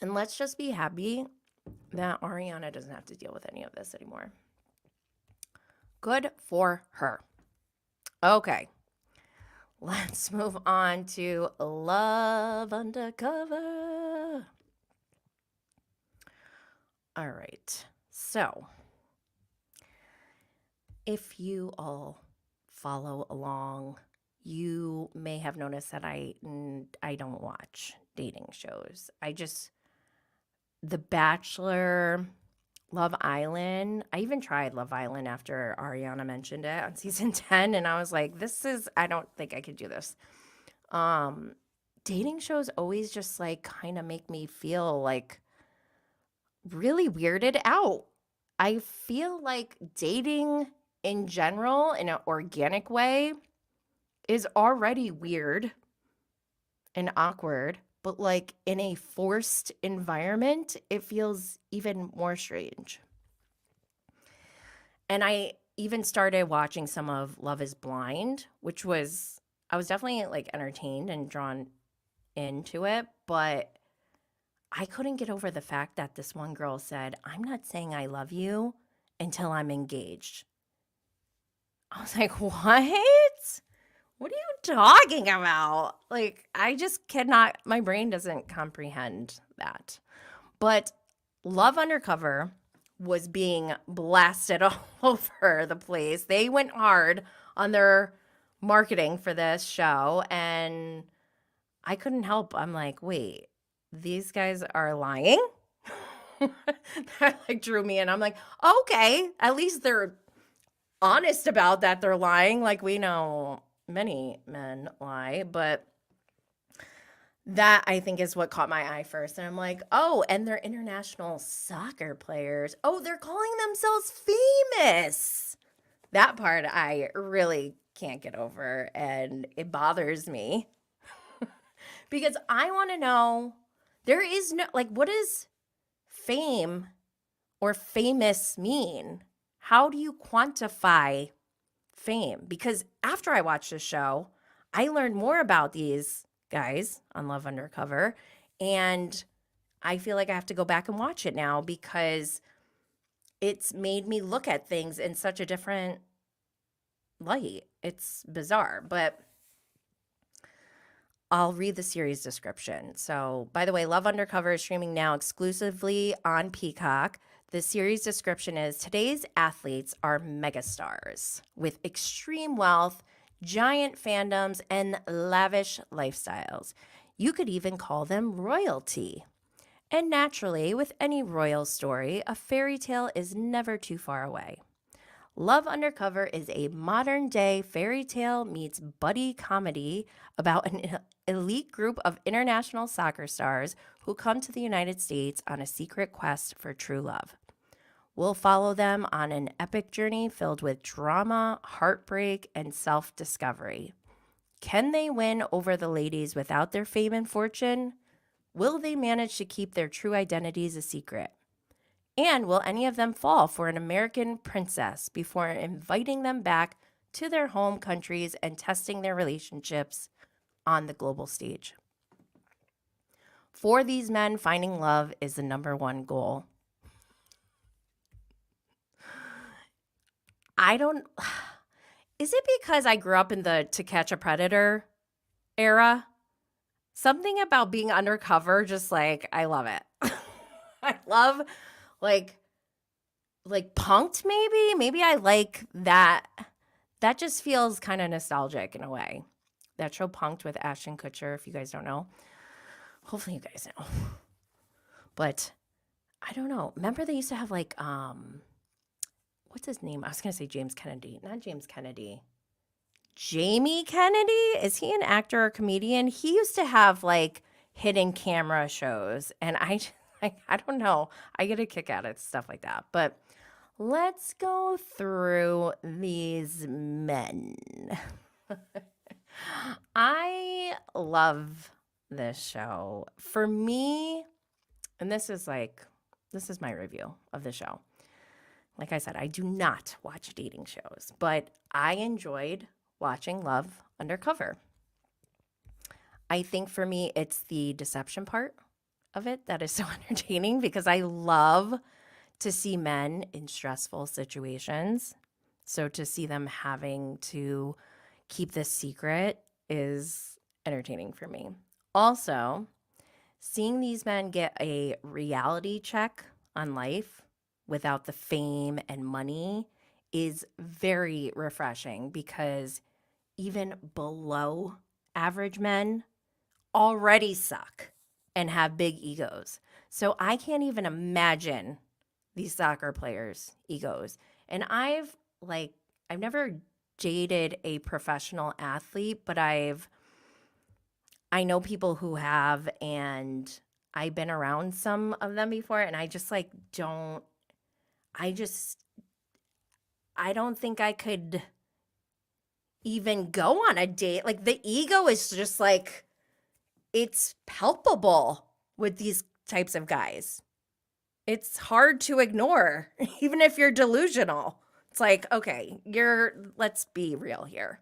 And let's just be happy that Ariana doesn't have to deal with any of this anymore. Good for her. Okay. let's move on to Love Undercover. All right. So, if you all follow along, you may have noticed that I don't watch dating shows. The Bachelor, Love Island. I even tried Love Island after Ariana mentioned it on season 10, and I was like, I don't think I could do this. Dating shows always just like kind of make me feel like really weirded out. I feel like dating in general, in an organic way, is already weird and awkward, but like in a forced environment, it feels even more strange. And I even started watching some of Love is Blind, I was definitely like entertained and drawn into it, but I couldn't get over the fact that this one girl said, "I'm not saying I love you until I'm engaged." I was like, "What? What are you talking about?" Like, I just cannot, my brain doesn't comprehend that. But Love Undercover was being blasted all over the place. They went hard on their marketing for this show, and I couldn't help. I'm like, wait, these guys are lying? That like drew me in. I'm like, okay, at least they're honest about that they're lying. Like we know many men lie, but that I think is what caught my eye first. And I'm like, oh, and they're international soccer players. Oh, they're calling themselves famous. That part I really can't get over, and it bothers me because I want to know, there is no, like, what does fame or famous mean? How do you quantify fame? Because after I watched the show, I learned more about these guys on Love Undercover, and I feel like I have to go back and watch it now because it's made me look at things in such a different light. It's bizarre, but I'll read the series description. So, by the way, Love Undercover is streaming now exclusively on Peacock. The series description is: today's athletes are megastars with extreme wealth, giant fandoms, and lavish lifestyles. You could even call them royalty. And naturally, with any royal story, a fairy tale is never too far away. Love Undercover is a modern day fairy tale meets buddy comedy about an elite group of international soccer stars who come to the United States on a secret quest for true love. We'll follow them on an epic journey filled with drama, heartbreak, and self discovery. Can they win over the ladies without their fame and fortune? Will they manage to keep their true identities a secret? And will any of them fall for an American princess before inviting them back to their home countries and testing their relationships on the global stage? For these men, finding love is the number one goal. I don't. Is it because I grew up in the To Catch a Predator era? Something about being undercover, just like, I love it. I love, like punked maybe. Maybe I like that. That just feels kind of nostalgic in a way. That show Punked with Ashton Kutcher, if you guys don't know. Hopefully you guys know. But I don't know. Remember they used to have like what's his name? I was gonna say James Kennedy. Not James Kennedy. Jamie Kennedy? Is he an actor or comedian? He used to have like hidden camera shows, and I don't know. I get a kick out of stuff like that. But let's go through these men. I love this show. For me, and this is my review of the show. Like I said, I do not watch dating shows, but I enjoyed watching Love Undercover. I think for me, it's the deception part of it that is so entertaining because I love to see men in stressful situations. So to see them having to keep this secret is entertaining for me. Also, seeing these men get a reality check on life without the fame and money is very refreshing because even below average men already suck and have big egos. So I can't even imagine these soccer players' egos. And I've never dated a professional athlete, but I know people who have, and I've been around some of them before, and I just I just I don't think I could even go on a date. Like the ego is just like it's palpable with these types of guys. It's hard to ignore, even if you're delusional. It's like, okay, let's be real here.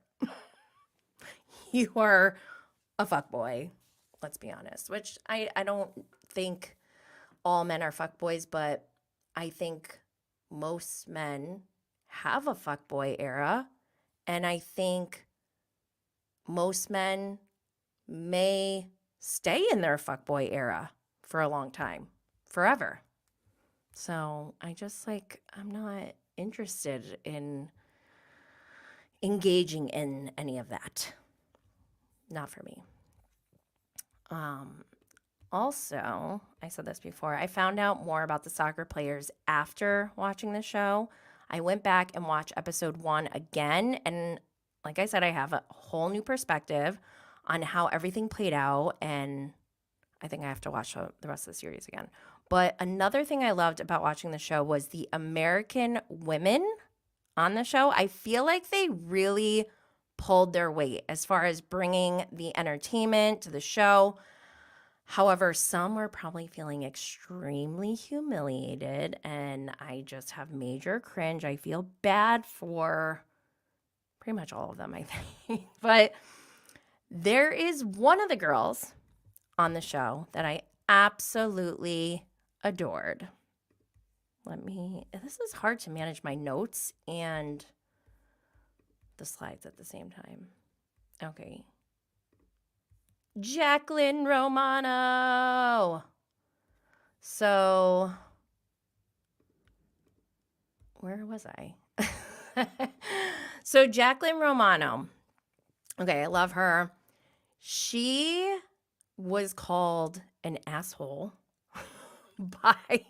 You are a fuckboy, let's be honest, which I don't think all men are fuckboys, but I think most men have a fuckboy era. And I think most men may stay in their fuckboy era for a long time, forever. So I'm not interested in engaging in any of that. Not for me. Also, I said this before, I found out more about the soccer players after watching the show. I went back and watched episode 1 again. And like I said, I have a whole new perspective on how everything played out. And I think I have to watch the rest of the series again. But another thing I loved about watching the show was the American women on the show. I feel like they really pulled their weight as far as bringing the entertainment to the show. However, some were probably feeling extremely humiliated, and I just have major cringe. I feel bad for pretty much all of them, I think. But there is one of the girls on the show that I absolutely adored. This is hard to manage my notes and the slides at the same time. Okay. Jacqueline Romano. So, where was I? So, Jacqueline Romano. Okay, I love her. She was called an asshole by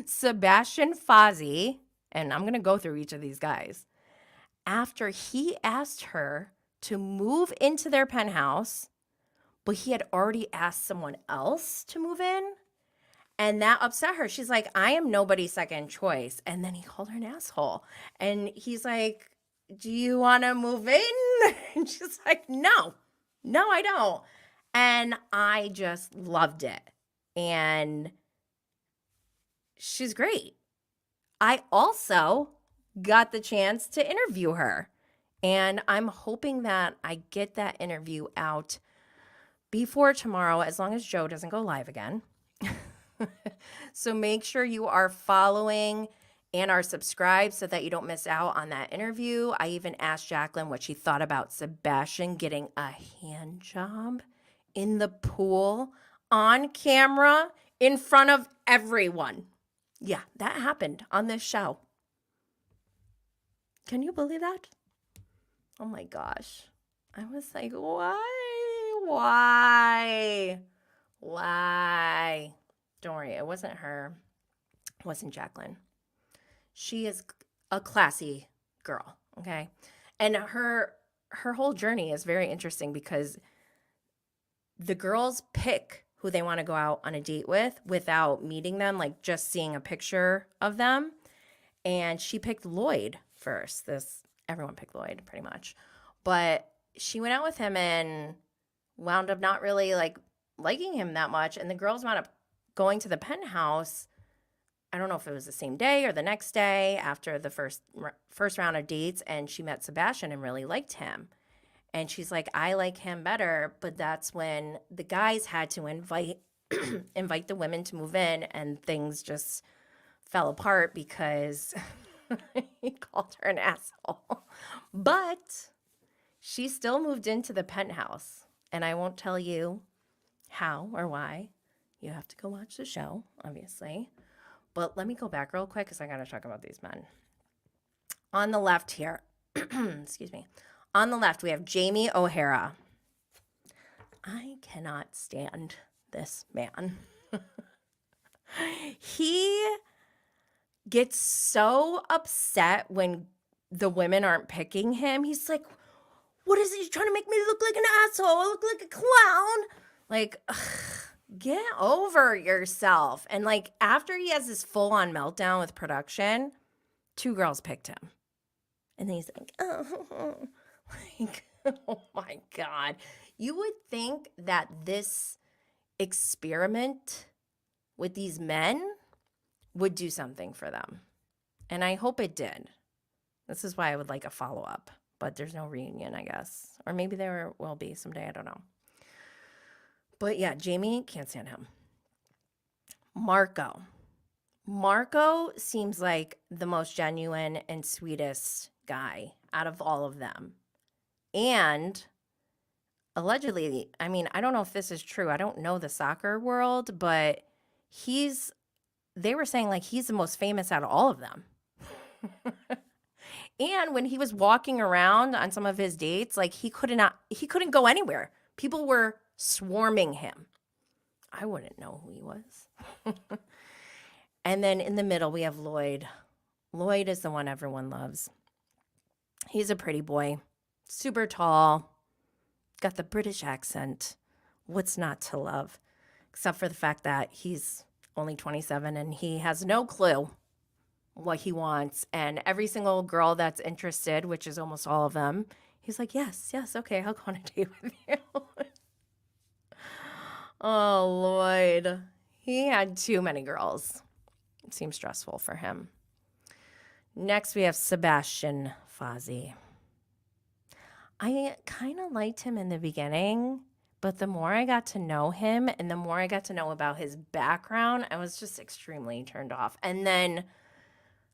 Sebastian Fozzi, and I'm going to go through each of these guys, after he asked her to move into their penthouse, but he had already asked someone else to move in, and that upset her. She's like, I am nobody's second choice. And then he called her an asshole. And he's like, do you want to move in? And she's like, no, I don't. And I just loved it. And she's great. I also got the chance to interview her. And I'm hoping that I get that interview out before tomorrow, as long as Joe doesn't go live again. So make sure you are following and are subscribed so that you don't miss out on that interview. I even asked Jacqueline what she thought about Sebastian getting a hand job in the pool on camera in front of everyone. Yeah, that happened on this show. Can you believe that? Oh my gosh. I was like, why? Don't worry, it wasn't her. It wasn't Jacqueline. She is a classy girl, okay? And her whole journey is very interesting because the girls pick who they want to go out on a date with without meeting them, like just seeing a picture of them. And she picked Lloyd first. Everyone picked Lloyd pretty much. But she went out with him and wound up not really liking him that much. And the girls wound up going to the penthouse. I don't know if it was the same day or the next day after the first round of dates. And she met Sebastian and really liked him. And she's like, I like him better. But that's when the guys had to invite the women to move in, and things just fell apart because he called her an asshole. But She still moved into the penthouse, and I won't tell you how or why. You have to go watch the show, obviously. But let me go back real quick because I got to talk about these men. On the left here, excuse me. On the left, we have Jamie O'Hara. I cannot stand this man. He gets so upset when the women aren't picking him. He's like, what is he He's trying to make me look like an asshole? I look like a clown. Like, ugh, get over yourself. And like after he has this full-on meltdown with production, 2 girls picked him. And then he's like, oh, like, oh my God. You would think that this experiment with these men would do something for them. And I hope it did. This is why I would like a follow-up. But there's no reunion, I guess. Or maybe there will be someday. I don't know. But yeah, Jamie, can't stand him. Marco. Marco seems like the most genuine and sweetest guy out of all of them. And allegedly, I mean, I don't know if this is true. I don't know the soccer world, but they were saying like he's the most famous out of all of them. And when he was walking around on some of his dates, like he couldn't go anywhere. People were swarming him. I wouldn't know who he was. And then in the middle, we have Lloyd. Lloyd is the one everyone loves. He's a pretty boy, super tall, got the British accent. What's not to love? Except for the fact that he's only 27 and he has no clue what he wants. And every single girl that's interested, which is almost all of them, he's like, yes, okay, I'll go on a date with you. Oh, Lloyd. He had too many girls. It seems stressful for him. Next, we have Sebastian Fozzy. I kind of liked him in the beginning, but the more I got to know him and the more I got to know about his background, I was just extremely turned off. And then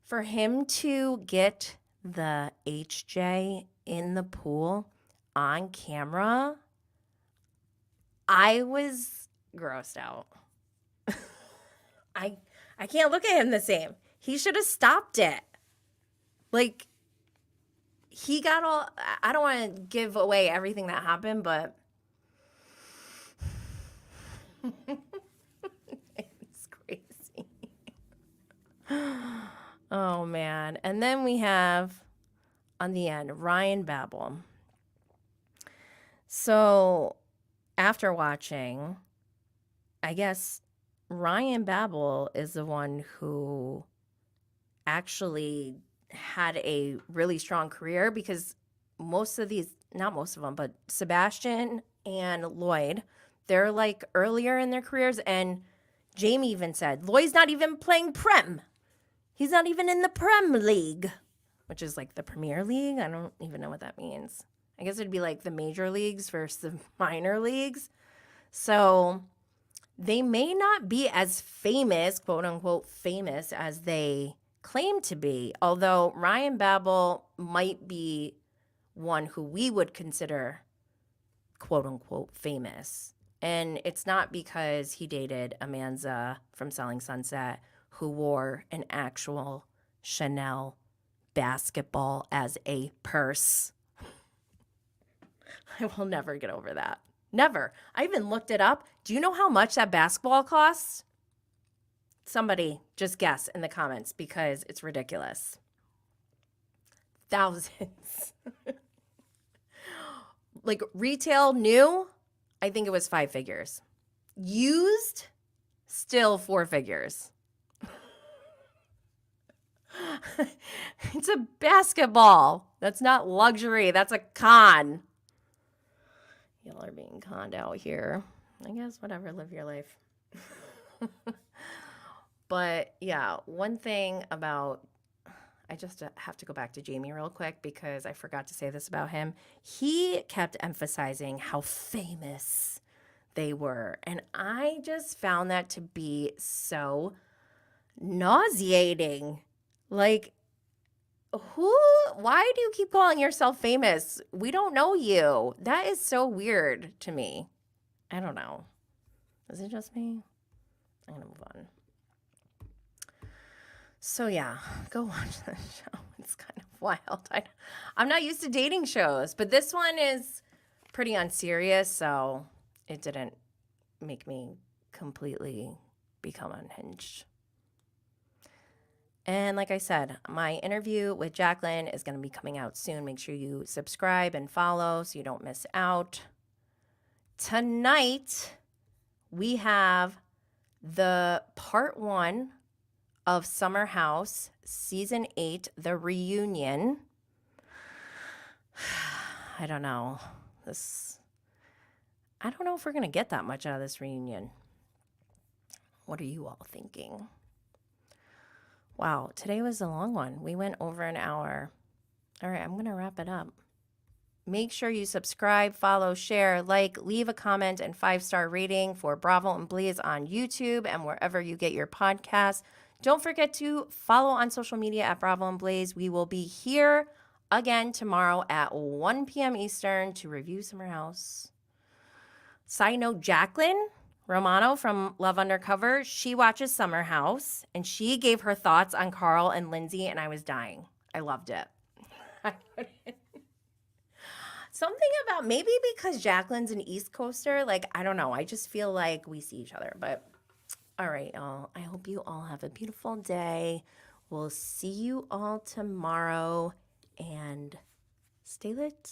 for him to get the HJ in the pool on camera, I was grossed out. I can't look at him the same. He should have stopped it. Like, he got all, I don't want to give away everything that happened, but it's crazy. Oh, man. And then we have, on the end, Ryan Babel. So, after watching, I guess Ryan Babel is the one who actually had a really strong career because most of these, not most of them, but Sebastian and Lloyd, they're like earlier in their careers. And Jamie even said, Lloyd's not even playing Prem. He's not even in the Prem League, which is like the Premier League. I don't even know what that means. I guess it'd be like the major leagues versus the minor leagues. So they may not be as famous, quote unquote, famous as they claim to be. Although Ryan Babel might be one who we would consider, quote unquote, famous. And it's not because he dated Amanza from Selling Sunset, who wore an actual Chanel basketball as a purse. I will never get over that. Never. I even looked it up. Do you know how much that basketball costs? Somebody just guess in the comments because it's ridiculous. Thousands. Like retail new, I think it was 5 figures. Used, still 4 figures. It's a basketball. That's not luxury. That's a con. Y'all are being conned out here. I guess whatever, live your life. But yeah, one thing about, I just have to go back to Jamie real quick because I forgot to say this about him. He kept emphasizing how famous they were. And I just found that to be so nauseating. Like, Why do you keep calling yourself famous? We don't know you. That is so weird to me. I don't know. Is it just me? I'm going to move on. So yeah, go watch that show. It's kind of wild. I'm not used to dating shows, but this one is pretty unserious, so it didn't make me completely become unhinged. And like I said, my interview with Jacqueline is going to be coming out soon. Make sure you subscribe and follow so you don't miss out. Tonight, we have the part 1 of Summer House, Season 8, The Reunion. I don't know. I don't know if we're going to get that much out of this reunion. What are you all thinking? Wow, today was a long one. We went over an hour. All right, I'm going to wrap it up. Make sure you subscribe, follow, share, like, leave a comment, and 5-star rating for Bravo and Blaze on YouTube and wherever you get your podcasts. Don't forget to follow on social media at Bravo and Blaze. We will be here again tomorrow at 1 p.m. Eastern to review Summer House. Side note, Jacqueline Romano from Love Undercover, she watches Summer House, and she gave her thoughts on Carl and Lindsay, and I was dying. I loved it. Something about, maybe because Jacqueline's an East Coaster, like, I don't know. I just feel like we see each other. But all right, y'all. I hope you all have a beautiful day. We'll see you all tomorrow, and stay lit.